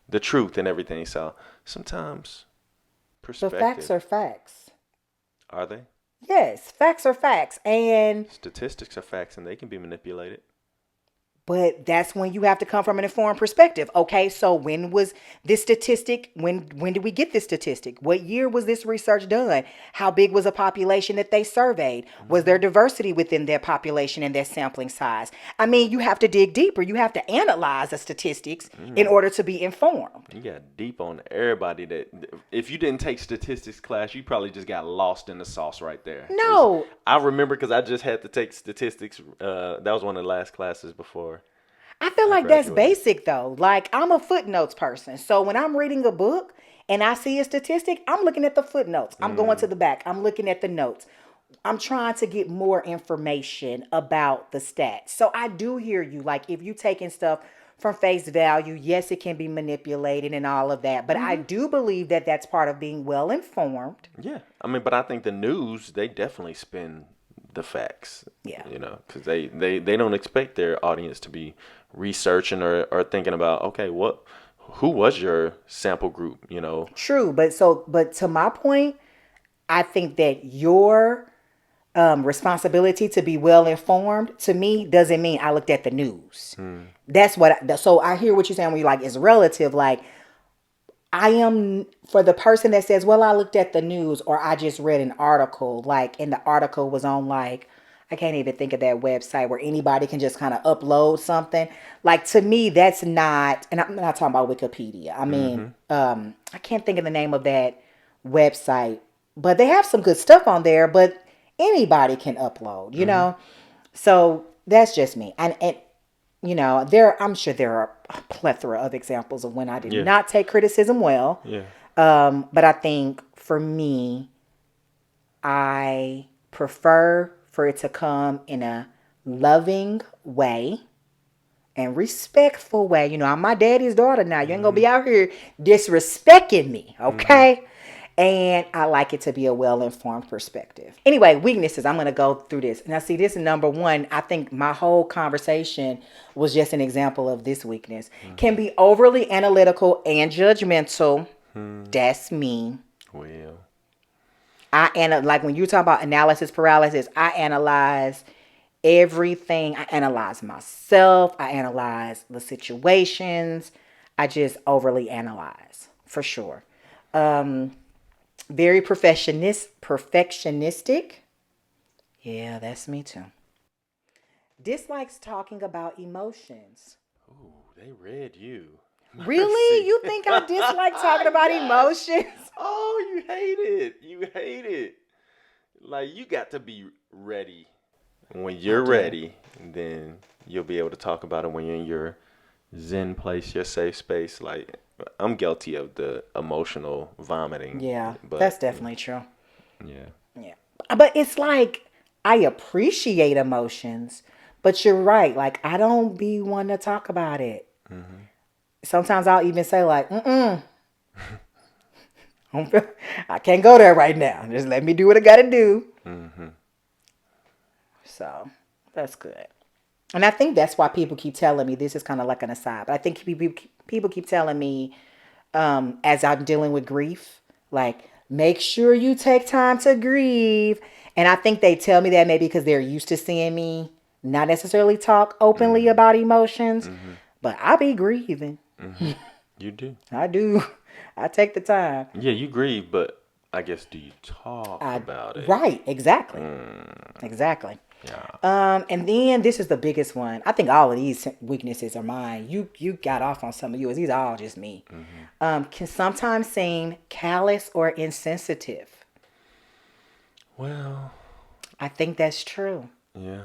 the truth and everything. So Sometimes But facts perspective. are facts. Are they? Yes, facts are facts. And Statistics are facts and they can be manipulated. but that's when you have to come from an informed perspective. Okay, so when was this statistic? When did we get this statistic? What year was this research done? How big was the population that they surveyed? Was there Hmm. diversity within their population and their sampling size? I mean, you have to dig deeper. You have to analyze the statistics in Mm. order to be informed. You got deep on everybody that if you didn't take statistics class, you probably just got lost in the sauce right there. No, I remember because I just had to take statistics. That was one of the last classes before I feel I like that's graduated. basic though. Like I'm a footnotes person. So when I'm reading a book and I see a statistic, I'm looking at the footnotes. I'm going to Mm, the back. I'm looking at the notes. I'm trying to get more information about the stats. So I do hear you. Like if you taking stuff from face value, yes, it can be manipulated and all of that. But I hmm. do believe that that's part of being well informed. Yeah, I mean, but I think the news they definitely spin the facts. Yeah. Because they don't expect their audience to be researching or thinking about okay, who was your sample group? True. But to my point, I think that your responsibility to be well informed to me doesn't mean I looked at the news. Hmm. That's what. So I hear what you're saying when you're like it's relative. Like I am for the person that says, "Well, I looked at the news or I just read an article." Like, and the article was on like I can't even think of that website where anybody can just kind of upload something. Like to me, that's not. And I'm not talking about Wikipedia. I mean, Mm-hmm. I can't think of the name of that website, but they have some good stuff on there. But anybody can upload, you Mm-hmm. know. So that's just me. And I'm sure there are a plethora of examples of when I did Yeah. not take criticism well. Yeah. But I think for me, I prefer for it to come in a loving way and respectful way. You know, I'm my daddy's daughter now. You ain't gonna Mm-hmm. be out here disrespecting me, Mm-hmm. okay? And I like it to be a well informed perspective. Anyway, weaknesses. I'm gonna go through this. Now, see, this is number one. I think my whole conversation was just an example of this weakness. Can Mm-hmm. be overly analytical and judgmental. Hmm. That's me. Well. Like when you talk about analysis paralysis, I analyze everything. I analyze myself. I analyze the situations. I just overly analyze for sure. Very perfectionistic. Yeah, that's me too. Dislikes talking about emotions. Ooh, they read you. Really? Mercy. You think I dislike talking about Yes. emotions? Oh, you hate it. You hate it. Like you got to be ready. When I you're do. ready, then you'll be able to talk about it when you're in your zen place, your safe space. Like I'm guilty of the emotional vomiting, Yeah, but that's definitely true. yeah. Yeah. But it's like I appreciate emotions, but you're right. Like I don't be one to talk about it. Hmm. Sometimes I'll even say like, I can't go there right now. Just let me do what I gotta do. Hmm. So that's good. And I think that's why people keep telling me this is kind of like an aside, but I think people keep telling me as I'm dealing with grief, like make sure you take time to grieve. And I think they tell me that maybe because they're used to seeing me not necessarily talk openly Hmm. about emotions, Hmm. but I be grieving. Hmm. You do. I do. I take the time. Yeah, you grieve, but I guess do you talk I about it? right, exactly. Mm, Exactly. yeah. And then this is the biggest one. I think all of these weaknesses are mine. You got off on some of yours. These are all just me. Hmm. Can sometimes seem callous or insensitive. Well, I think that's true. yeah.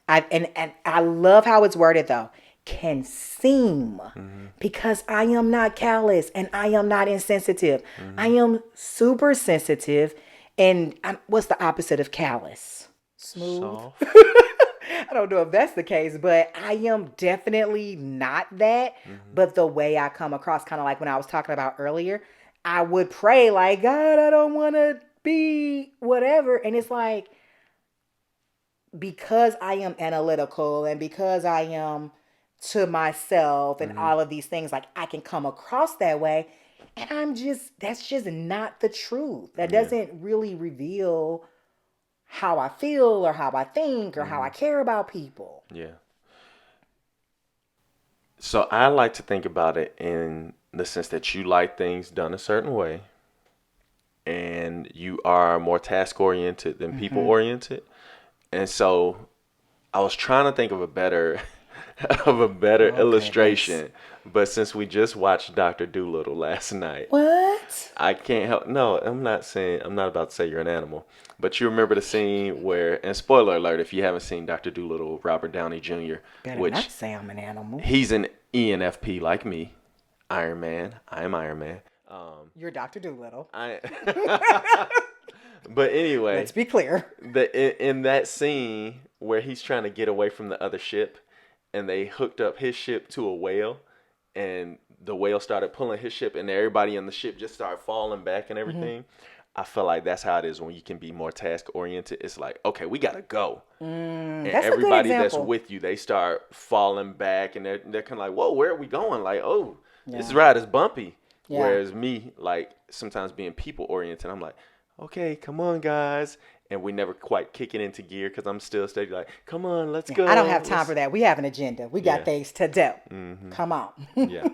And I love how it's worded though. Can seem Hmm. because I am not callous and I am not insensitive. I Hmm. am super sensitive. And what's the opposite of callous? Smooth. Soft. I don't know if that's the case, but I am definitely not that. Hmm. But the way I come across, kind of like when I was talking about earlier, I would pray, like, God, I don't want to be whatever. And it's like, because I am analytical and because I am to myself and Hmm. all of these things, like I can come across that way. And that's just not the truth. That doesn't really reveal how I feel or how I think or how I care about people. Yeah. So I like to think about it in the sense that you like things done a certain way, and you are more task oriented than people oriented. And so I was trying to think of a better of a better Oh, illustration, but since we just watched Dr. Dolittle last night, What? I can't help. No, I'm not about to say you're an animal, but you remember the scene where, and spoiler alert, if you haven't seen Dr. Dolittle, Robert Downey Jr., Better not which say I'm an animal. he's an ENFP like me, Iron Man. I am Iron Man. You're Dr. Dolittle. I. But anyway, Let's be clear. in that scene where he's trying to get away from the other ship, and they hooked up his ship to a whale, and the whale started pulling his ship, and everybody on the ship just started falling back and everything. I feel like that's how it is when you can be more task oriented. It's like, okay, we gotta go, and That's a good everybody that's example. with you, they start falling back, and they're kind of like, whoa, where are we going? Like, oh, this Yeah. ride is bumpy. Yeah. Whereas me, like sometimes being people oriented, I'm like, okay, come on, guys. And we never quite kick it into gear because I'm still steady. Like, come on, let's go. I don't have time Let's- for that. We have an agenda. We got Yeah. things to do. Come on. Yeah.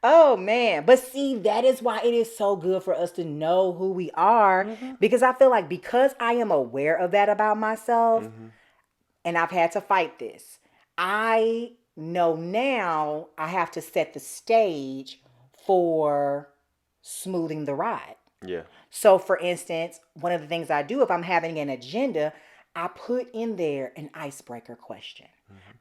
Oh man. But see, that is why it is so good for us to know who we are. Because I feel like because I am aware of that about myself, and I've had to fight this, I know now I have to set the stage for smoothing the ride. Yeah. So, for instance, one of the things I do if I'm having an agenda, I put in there an icebreaker question.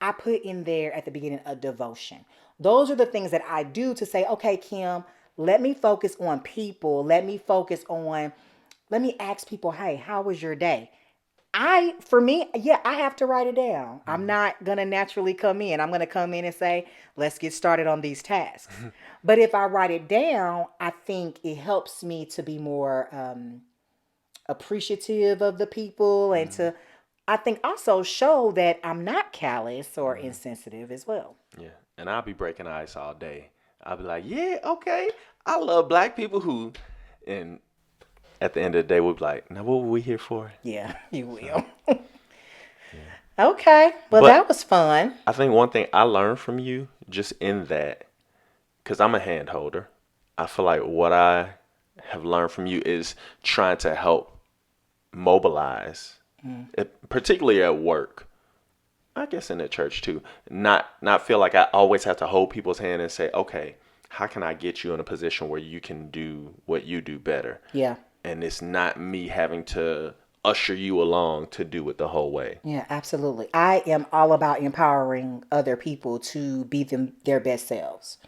I put in there at the beginning a devotion. Those are the things that I do to say, okay, Kim, let me focus on people. Let me ask people, hey, how was your day? For me, yeah, I have to write it down. I'm not going to naturally come in. I'm going to come in and say, let's get started on these tasks. But if I write it down, I think it helps me to be more appreciative of the people and to, I think, also show that I'm not callous or insensitive as well. Yeah. And I'll be breaking ice all day. I'll be like, yeah, okay. I love black people who, and at the end of the day, we'll be like, now what were we here for? Yeah, you will. Okay. Well, But- that was fun. I think one thing I learned from you, just in that, because I'm a hand holder, I feel like what I have learned from you is trying to help mobilize, particularly at work. I guess in the church too. Not feel like I always have to hold people's hand and say, okay, how can I get you in a position where you can do what you do better? Yeah. And it's not me having to usher you along to do it the whole way. Yeah, absolutely. I am all about empowering other people to be their best selves.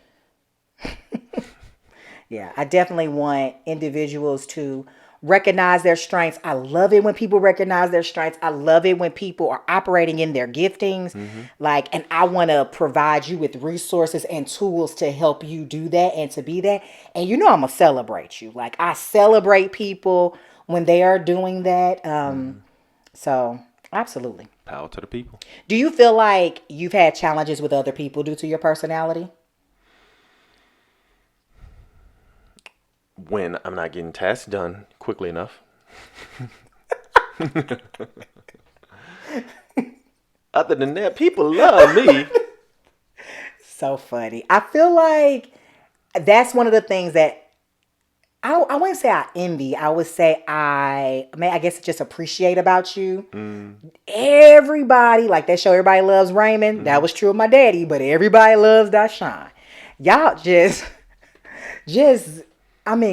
Yeah, I definitely want individuals to recognize their strengths. I love it when people recognize their strengths. I love it when people are operating in their giftings. And I want to provide you with resources and tools to help you do that and to be that. And I'm going to celebrate you. Like, I celebrate people when they are doing that. So, absolutely. Power to the people. Do you feel like you've had challenges with other people due to your personality? When I'm not getting tasks done quickly enough. Other than that, people love me. So funny. I feel like that's one of the things that I wouldn't say I envy. I would say I guess just appreciate about you. Everybody, like that show Everybody Loves Raymond. That was true of my daddy, but everybody loves Dishon. Y'all just,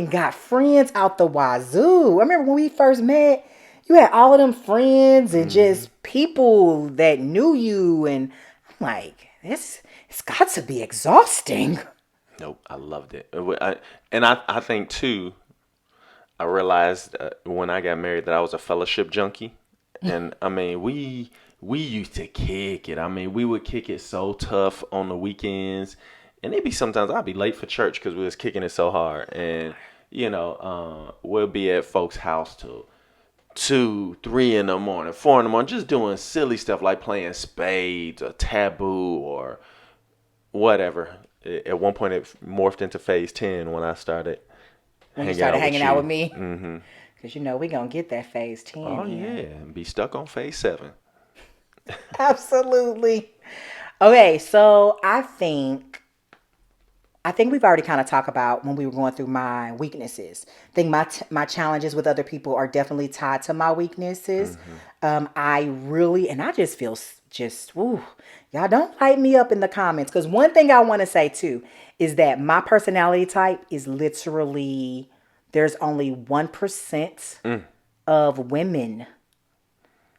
got friends out the wazoo. I remember when we first met, you had all of them friends and just people that knew you. And I'm like, it's got to be exhausting. Nope, I loved it. I think too, I realized when I got married that I was a fellowship junkie. And I mean, we used to kick it. I mean, we would kick it so tough on the weekends. And it'd be sometimes I'd be late for church because we was kicking it so hard. And, we'll be at folks' house till 2, 3 in the morning, 4 in the morning, just doing silly stuff like playing spades or taboo or whatever. At one point, it morphed into phase 10 when I started When you hanging started out with hanging out you. with me. Because, we going to get that phase 10 Oh in. yeah, and be stuck on phase 7. Absolutely. Okay, so I think we've already kind of talked about when we were going through my weaknesses. I think my challenges with other people are definitely tied to my weaknesses. I really, and I just feel ooh, y'all don't light me up in the comments. Because one thing I want to say too is that my personality type is literally, there's only 1% of women.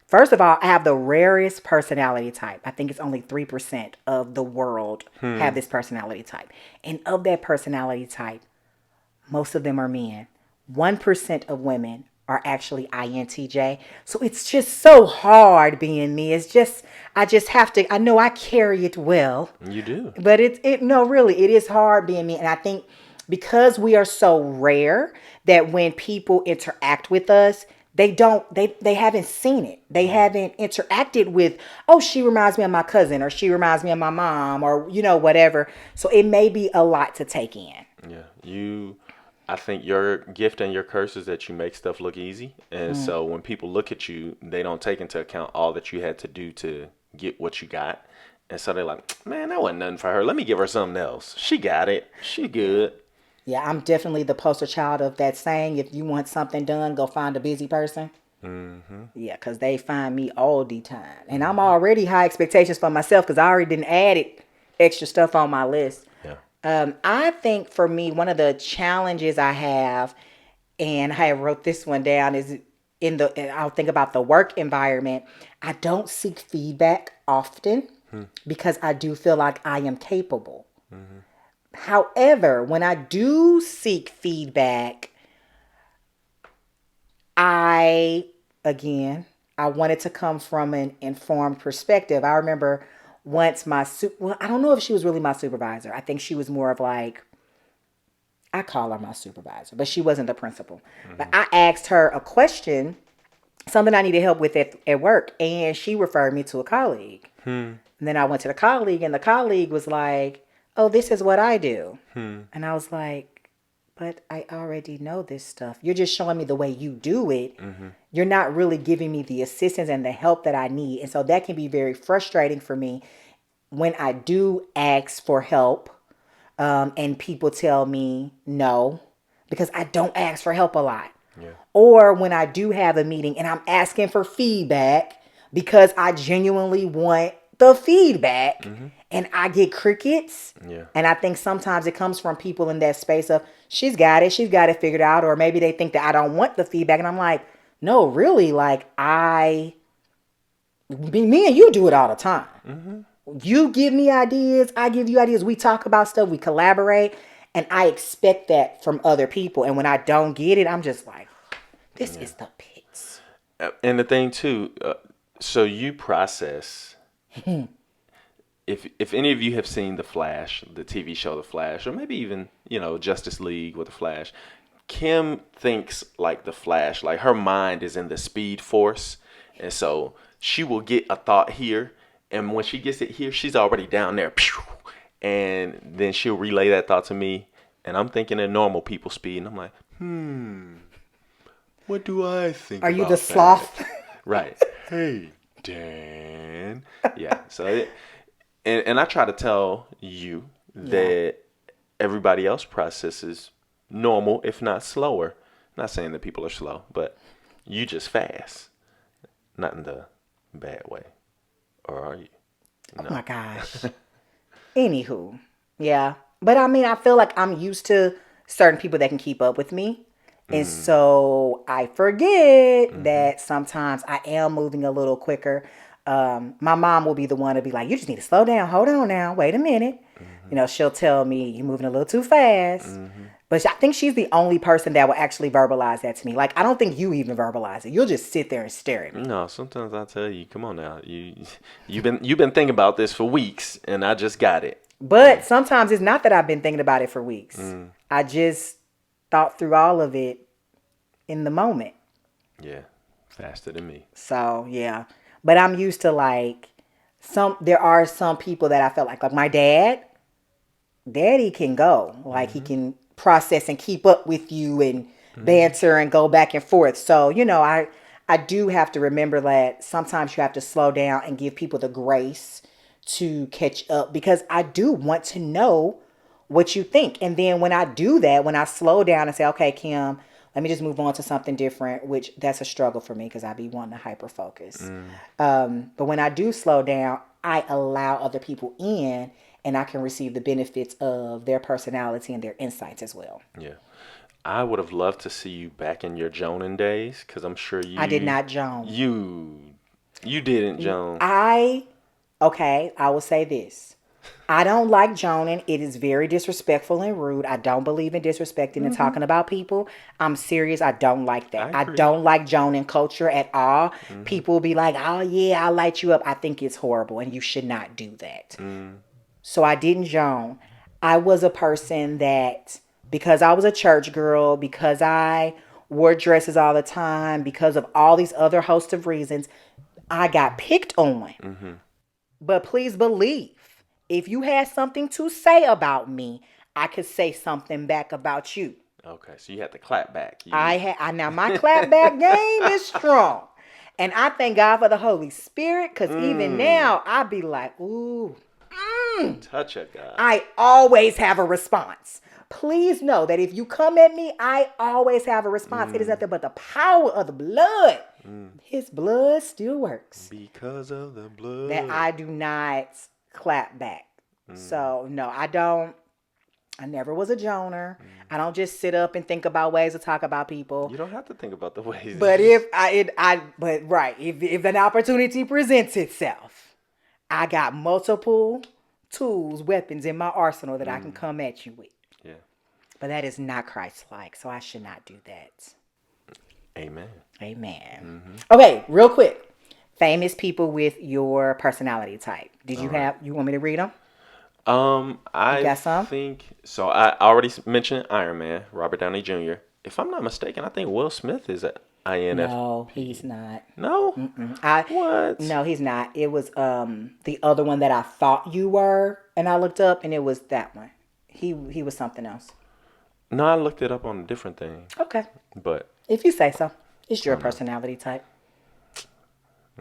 First of all, I have the rarest personality type. I think it's only 3% of the world have this personality type. And of that personality type, most of them are men. 1% of women are actually INTJ. So it's just so hard being me. I just have to, I know I carry it well. You do. But no, really, it is hard being me. And I think because we are so rare that when people interact with us, they haven't seen it. They haven't interacted with, oh, she reminds me of my cousin, or she reminds me of my mom, or, whatever. So it may be a lot to take in. Yeah. I think your gift and your curse is that you make stuff look easy. And so when people look at you, they don't take into account all that you had to do to get what you got. And so they're like, man, that wasn't nothing for her. Let me give her something else. She got it. She good. Yeah, I'm definitely the poster child of that saying, if you want something done, go find a busy person. Yeah, because they find me all the time. And I'm already high expectations for myself because I already didn't added extra stuff on my list. Yeah. I think for me, one of the challenges I have, and I wrote this one down, is and I'll think about the work environment. I don't seek feedback often because I do feel like I am capable. However, when I do seek feedback, again, I want it to come from an informed perspective. I remember once I don't know if she was really my supervisor. I think she was more of like, I call her my supervisor, but she wasn't the principal. But I asked her a question, something I needed help with at work, and she referred me to a colleague. And then I went to the colleague, and the colleague was like, oh, this is what I do. And I was like, but I already know this stuff. You're just showing me the way you do it. You're not really giving me the assistance and the help that I need. And so that can be very frustrating for me when I do ask for help, and people tell me no, because I don't ask for help a lot. Yeah. Or when I do have a meeting and I'm asking for feedback because I genuinely want the feedback, and I get crickets. Yeah. And I think sometimes it comes from people in that space of, she's got it figured out. Or maybe they think that I don't want the feedback. And I'm like, no, really, like me and you do it all the time. You give me ideas, I give you ideas. We talk about stuff, we collaborate. And I expect that from other people. And when I don't get it, I'm just like, this is the pits. And the thing too, so you process. If any of you have seen The Flash, the TV show The Flash, or maybe even Justice League with The Flash, Kim thinks like The Flash. Like her mind is in the Speed Force, and so she will get a thought here, and when she gets it here, she's already down there, and then she'll relay that thought to me, and I'm thinking at normal people speed, and I'm like, what do I think? Are you about the sloth? that? Right. Hey, Dan. Yeah. So, and I try to tell you that everybody else processes normal, if not slower. Not saying that people are slow, but you just fast. Not in the bad way. Or are you? No. Oh my gosh. Anywho, yeah. But I mean, I feel like I'm used to certain people that can keep up with me. And so I forget that sometimes I am moving a little quicker. My mom will be the one to be like, you just need to slow down. Hold on now. Wait a minute. She'll tell me you're moving a little too fast. But I think she's the only person that will actually verbalize that to me. Like, I don't think you even verbalize it. You'll just sit there and stare at me. No, sometimes I tell you, come on now. You've been thinking about this for weeks, and I just got it. But sometimes it's not that I've been thinking about it for weeks. I just thought through all of it in the moment. Yeah, faster than me. So, yeah. But I'm used to there are some people that I felt like my dad, daddy can go. Like he can process and keep up with you and banter and go back and forth. So, I do have to remember that sometimes you have to slow down and give people the grace to catch up, because I do want to know what you think. And then when I do that, when I slow down and say, okay, Kim, let me just move on to something different, which that's a struggle for me because I be wanting to hyper focus. But when I do slow down, I allow other people in and I can receive the benefits of their personality and their insights as well. Yeah. I would have loved to see you back in your Jonan days, because I'm sure I did not Joan. You didn't Joan. I will say this. I don't like Jonan. It is very disrespectful and rude. I don't believe in disrespecting and talking about people. I'm serious. I don't like that. I don't like Jonan culture at all. People be like, oh yeah, I'll light you up. I think it's horrible and you should not do that. So I didn't Joan. I was a person that, because I was a church girl, because I wore dresses all the time, because of all these other host of reasons, I got picked on. But please believe, if you had something to say about me, I could say something back about you. Okay, so you had to clap back. Now my clap back game is strong. And I thank God for the Holy Spirit, because even now I be like, ooh. Touch it, God. I always have a response. Please know that if you come at me, I always have a response. It is nothing but the power of the blood. His blood still works. Because of the blood. That I do not clap back. So, no, I don't. I never was a Joner. I don't just sit up and think about ways to talk about people. You don't have to think about the ways. But if an opportunity presents itself, I got multiple tools, weapons in my arsenal that I can come at you with. Yeah. But that is not Christ-like, so I should not do that. Amen. Okay, real quick. Famous people with your personality type. You want me to read them? I got some? think so. I already mentioned Iron Man, Robert Downey Jr. If I'm not mistaken, I think Will Smith is an INF. No, he's not. No? What? No, he's not. It was the other one that I thought you were, and I looked up, and it was that one. He was something else. No, I looked it up on a different thing. Okay. But if you say so, it's your personality type.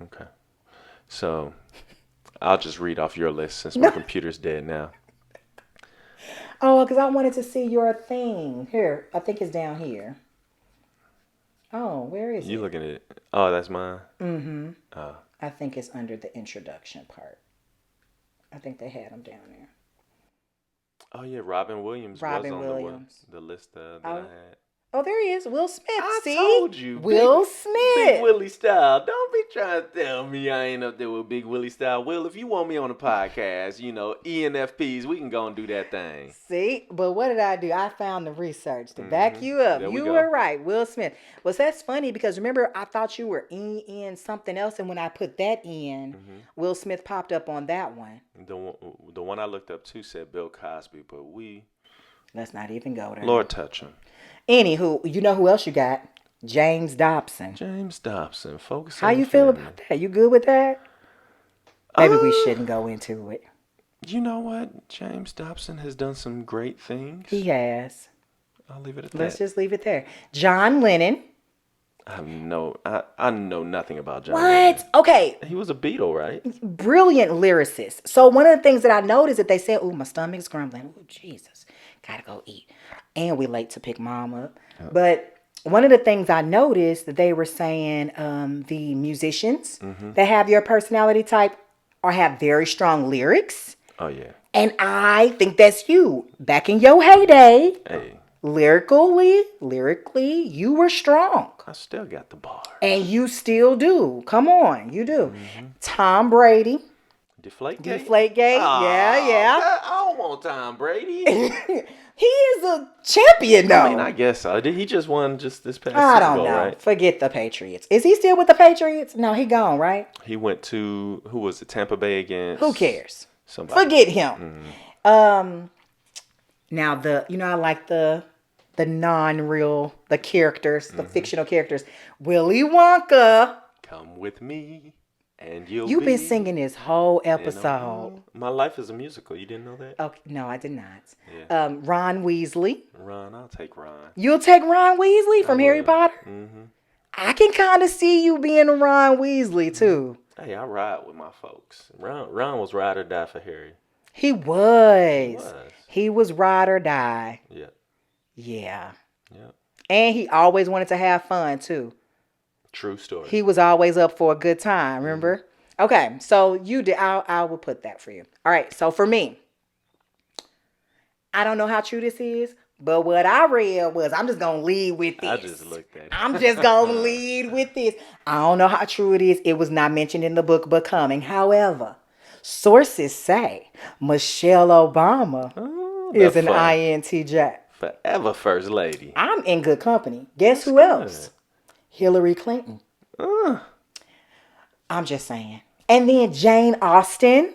Okay. So I'll just read off your list since my computer's dead now. Oh, because I wanted to see your thing. Here, I think it's down here. Oh, where is it? You looking at it? Oh, that's mine? Mm-hmm. I think it's under the introduction part. I think they had them down there. Oh, yeah, Robin Williams was on the list that I had. Oh, there he is. Will Smith. I told you. Will Smith. Big Willie style. Don't be trying to tell me I ain't up there with Big Willie style. Will, if you want me on a podcast, ENFPs, we can go and do that thing. See? But what did I do? I found the research to back you up. You were right. Will Smith. Well, that's funny because remember, I thought you were in something else. And when I put that in, Will Smith popped up on that one. The one I looked up too said Bill Cosby, but let's not even go there. Lord touch him. Anywho, you know who else you got? James Dobson. Focus. How you feel about that? You good with that? Maybe we shouldn't go into it. You know what? James Dobson has done some great things. He has. I'll leave it at that. Let's just leave it there. John Lennon. I know nothing about John. What? Lennon. Okay. He was a Beatle, right? Brilliant lyricist. So one of the things that I noticed that they said, "Ooh, my stomach's grumbling. Ooh, Jesus, gotta go eat." And we late to pick mom up. Oh. But one of the things I noticed that they were saying, the musicians that have your personality type or have very strong lyrics. Oh yeah. And I think that's you. Back in your heyday. Hey. Lyrically, you were strong. I still got the bar. And you still do. Come on, you do. Tom Brady. Deflategate? Oh, yeah. I don't want Tom Brady. He is a champion, though. I mean, I guess so. He just won this past Super Bowl, I don't know. Right? Forget the Patriots. Is he still with the Patriots? No, he gone, right? He went to, who was it, Tampa Bay against? Who cares? Somebody. Forget him. Now, I like the non-real, the characters, the fictional characters. Willy Wonka. Come with me. And you'll You've been be. singing this whole You episode. know, my life is a musical. You didn't know that? Okay, no, I did not. Yeah. Ron Weasley. Ron, I'll take Ron. You'll take Ron Weasley I from Harry will. Potter? I can kind of see you being Ron Weasley, too. Hey, I ride with my folks. Ron was ride or die for Harry. He was. He was. He was ride or die. Yep. Yeah. Yep. And he always wanted to have fun, too. True story. He was always up for a good time, remember? Okay, so you did. I will put that for you. All right, so for me, I don't know how true this is, but what I read was, I'm just going to lead with this. I just looked at it. I'm just going to lead with this. I don't know how true it is. It was not mentioned in the book Becoming. However, sources say Michelle Obama is an INTJ. Forever first lady. I'm in good company. Guess who else? Hillary Clinton. I'm just saying. And then Jane Austen.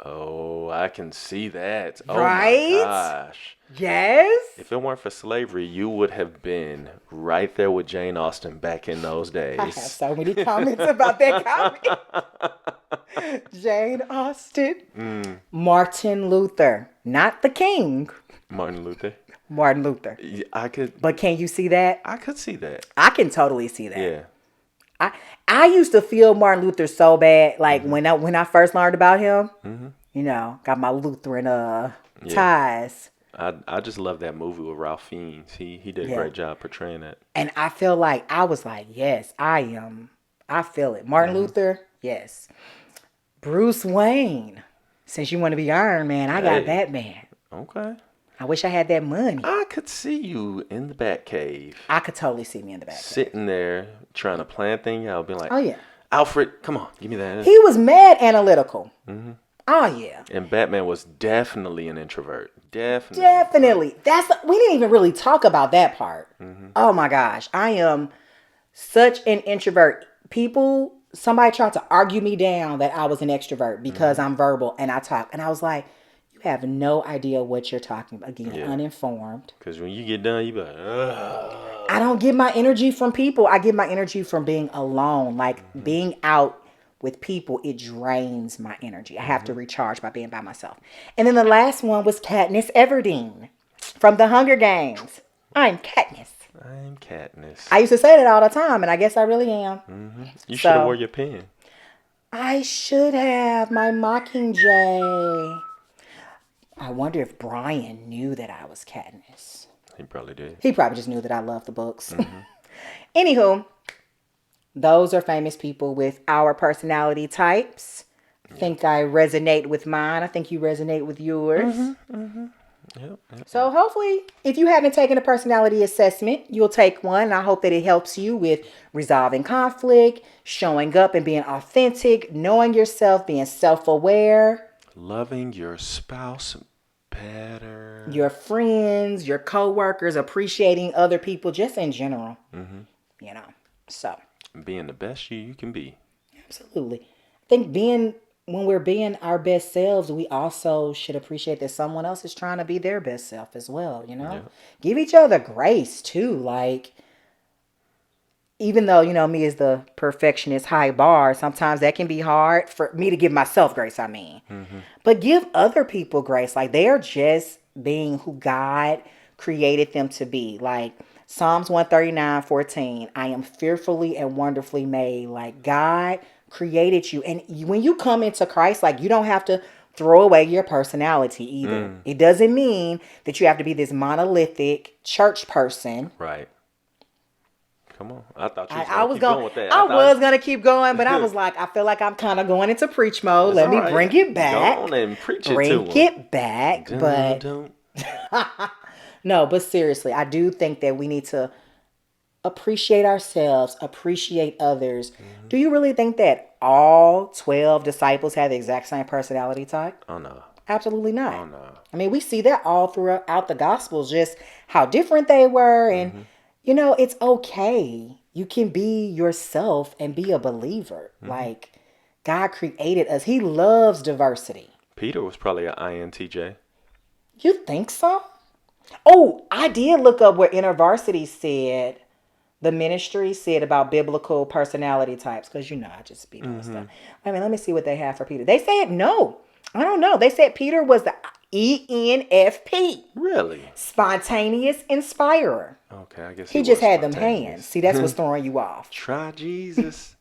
Oh, I can see that. Right? Oh my gosh. Yes. If it weren't for slavery, you would have been right there with Jane Austen back in those days. I have so many comments about that comment. Jane Austen. Martin Luther. Not the king. Martin Luther. Martin Luther. Yeah, I could you see that? I could see that. I can totally see that. Yeah. I used to feel Martin Luther so bad. Like when I first learned about him, you know, got my Lutheran ties. I just love that movie with Ralph Fiennes. He did a great job portraying that. And I feel like I was like, yes, I am. I feel it. Martin Luther, yes. Bruce Wayne. Since you want to be Iron Man, I got Batman. Okay. I wish I had that money. I could see you in the Batcave. I could totally see me in the Batcave. Sitting there trying to plan things out, being like, oh yeah, Alfred, come on, give me that. He was mad analytical. Oh yeah. And Batman was definitely an introvert. Definitely. We didn't even really talk about that part. Oh my gosh. I am such an introvert. Somebody tried to argue me down that I was an extrovert because I'm verbal and I talk. And I was like, you have no idea what you're talking about. Again, uninformed. Because when you get done, you be like, ugh. I don't get my energy from people. I get my energy from being alone. Like being out with people, it drains my energy. I have to recharge by being by myself. And then the last one was Katniss Everdeen from The Hunger Games. I'm Katniss. I'm Katniss. I used to say that all the time, and I guess I really am. You should have wore your pen. I should have. My Mockingjay. I wonder if Brian knew that I was Katniss. He probably did. He probably just knew that I love the books. Anywho, those are famous people with our personality types. I think I resonate with mine. I think you resonate with yours. Yep. So hopefully, if you haven't taken a personality assessment, you'll take one. And I hope that it helps you with resolving conflict, showing up and being authentic, knowing yourself, being self-aware. Loving your spouse better. Your friends, your co-workers, appreciating other people, just in general. You know, so. Being the best you can be. Absolutely. I think when we're being our best selves, we also should appreciate that someone else is trying to be their best self as well, you know? Give each other grace too. Like, even though, you know, me as the perfectionist high bar, sometimes that can be hard for me to give myself grace, I mean. But give other people grace. Like, they are just being who God created them to be. Like, Psalms 139:14, I am fearfully and wonderfully made. Like, God created you. And when you come into Christ, like, you don't have to throw away your personality either. It doesn't mean that you have to be this monolithic church person. Right. Come on. I thought you was going going with that. I was going to keep going, but I was like, I feel like I'm kind of going into preach mode. Let me bring it back. Go on and preach it to Bring him. it back. But Dun. no, but seriously, I do think that we need to appreciate ourselves, appreciate others. Do you really think that all 12 disciples had the exact same personality type? Oh, no. Absolutely not. Oh, no. I mean, we see that all throughout the Gospels, just how different they were. And, you know, it's okay. You can be yourself and be a believer. Like, God created us. He loves diversity. Peter was probably an INTJ. You think so? Oh, I did look up where InterVarsity said the ministry said about biblical personality types, because I just be doing stuff. I mean, let me see what they have for Peter. They said no. I don't know. They said Peter was the ENFP. Really? Spontaneous inspirer. Okay, I guess He was just had them spontaneous. hands. See, that's what's throwing you off. Try Jesus.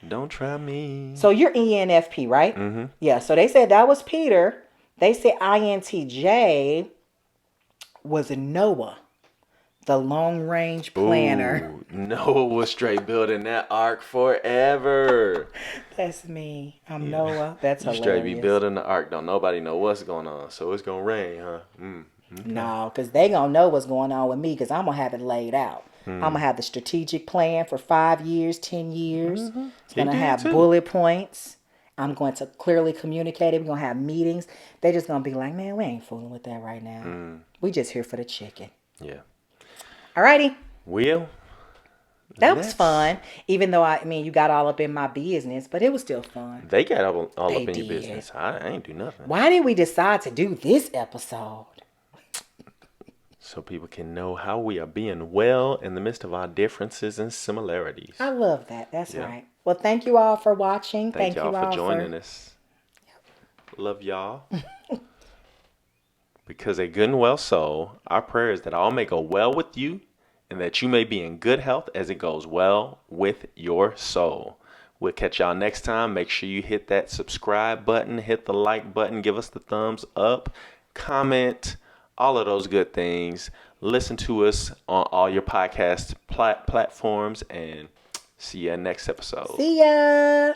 Don't try me. So you're ENFP, right? Mm-hmm. Yeah, so they said that was Peter. They said INTJ was Noah, the long range planner. Ooh, Noah was straight building that ark forever. That's me. I'm Noah. That's You hilarious. straight be building the ark. Don't nobody know what's going on. So it's going to rain, huh? Okay. No, because they going to know what's going on with me because I'm going to have it laid out. I'm going to have the strategic plan for 5 years, 10 years. It's going to have bullet points. I'm going to clearly communicate it. We're going to have meetings. They're just going to be like, man, we ain't fooling with that right now. We just here for the chicken. Yeah. Alrighty. Will? That was fun. Even though, you got all up in my business, but it was still fun. They got all up in did. your business. I ain't do nothing. Why did we decide to do this episode? So people can know how we are being well in the midst of our differences and similarities. I love that. That's right. Well, thank you all for watching. Thank y'all for joining us. Love y'all. Because a good and well soul, our prayer is that all may go well with you and that you may be in good health as it goes well with your soul. We'll catch y'all next time. Make sure you hit that subscribe button, hit the like button, give us the thumbs up, comment, all of those good things. Listen to us on all your podcast platforms, and see ya next episode. See ya.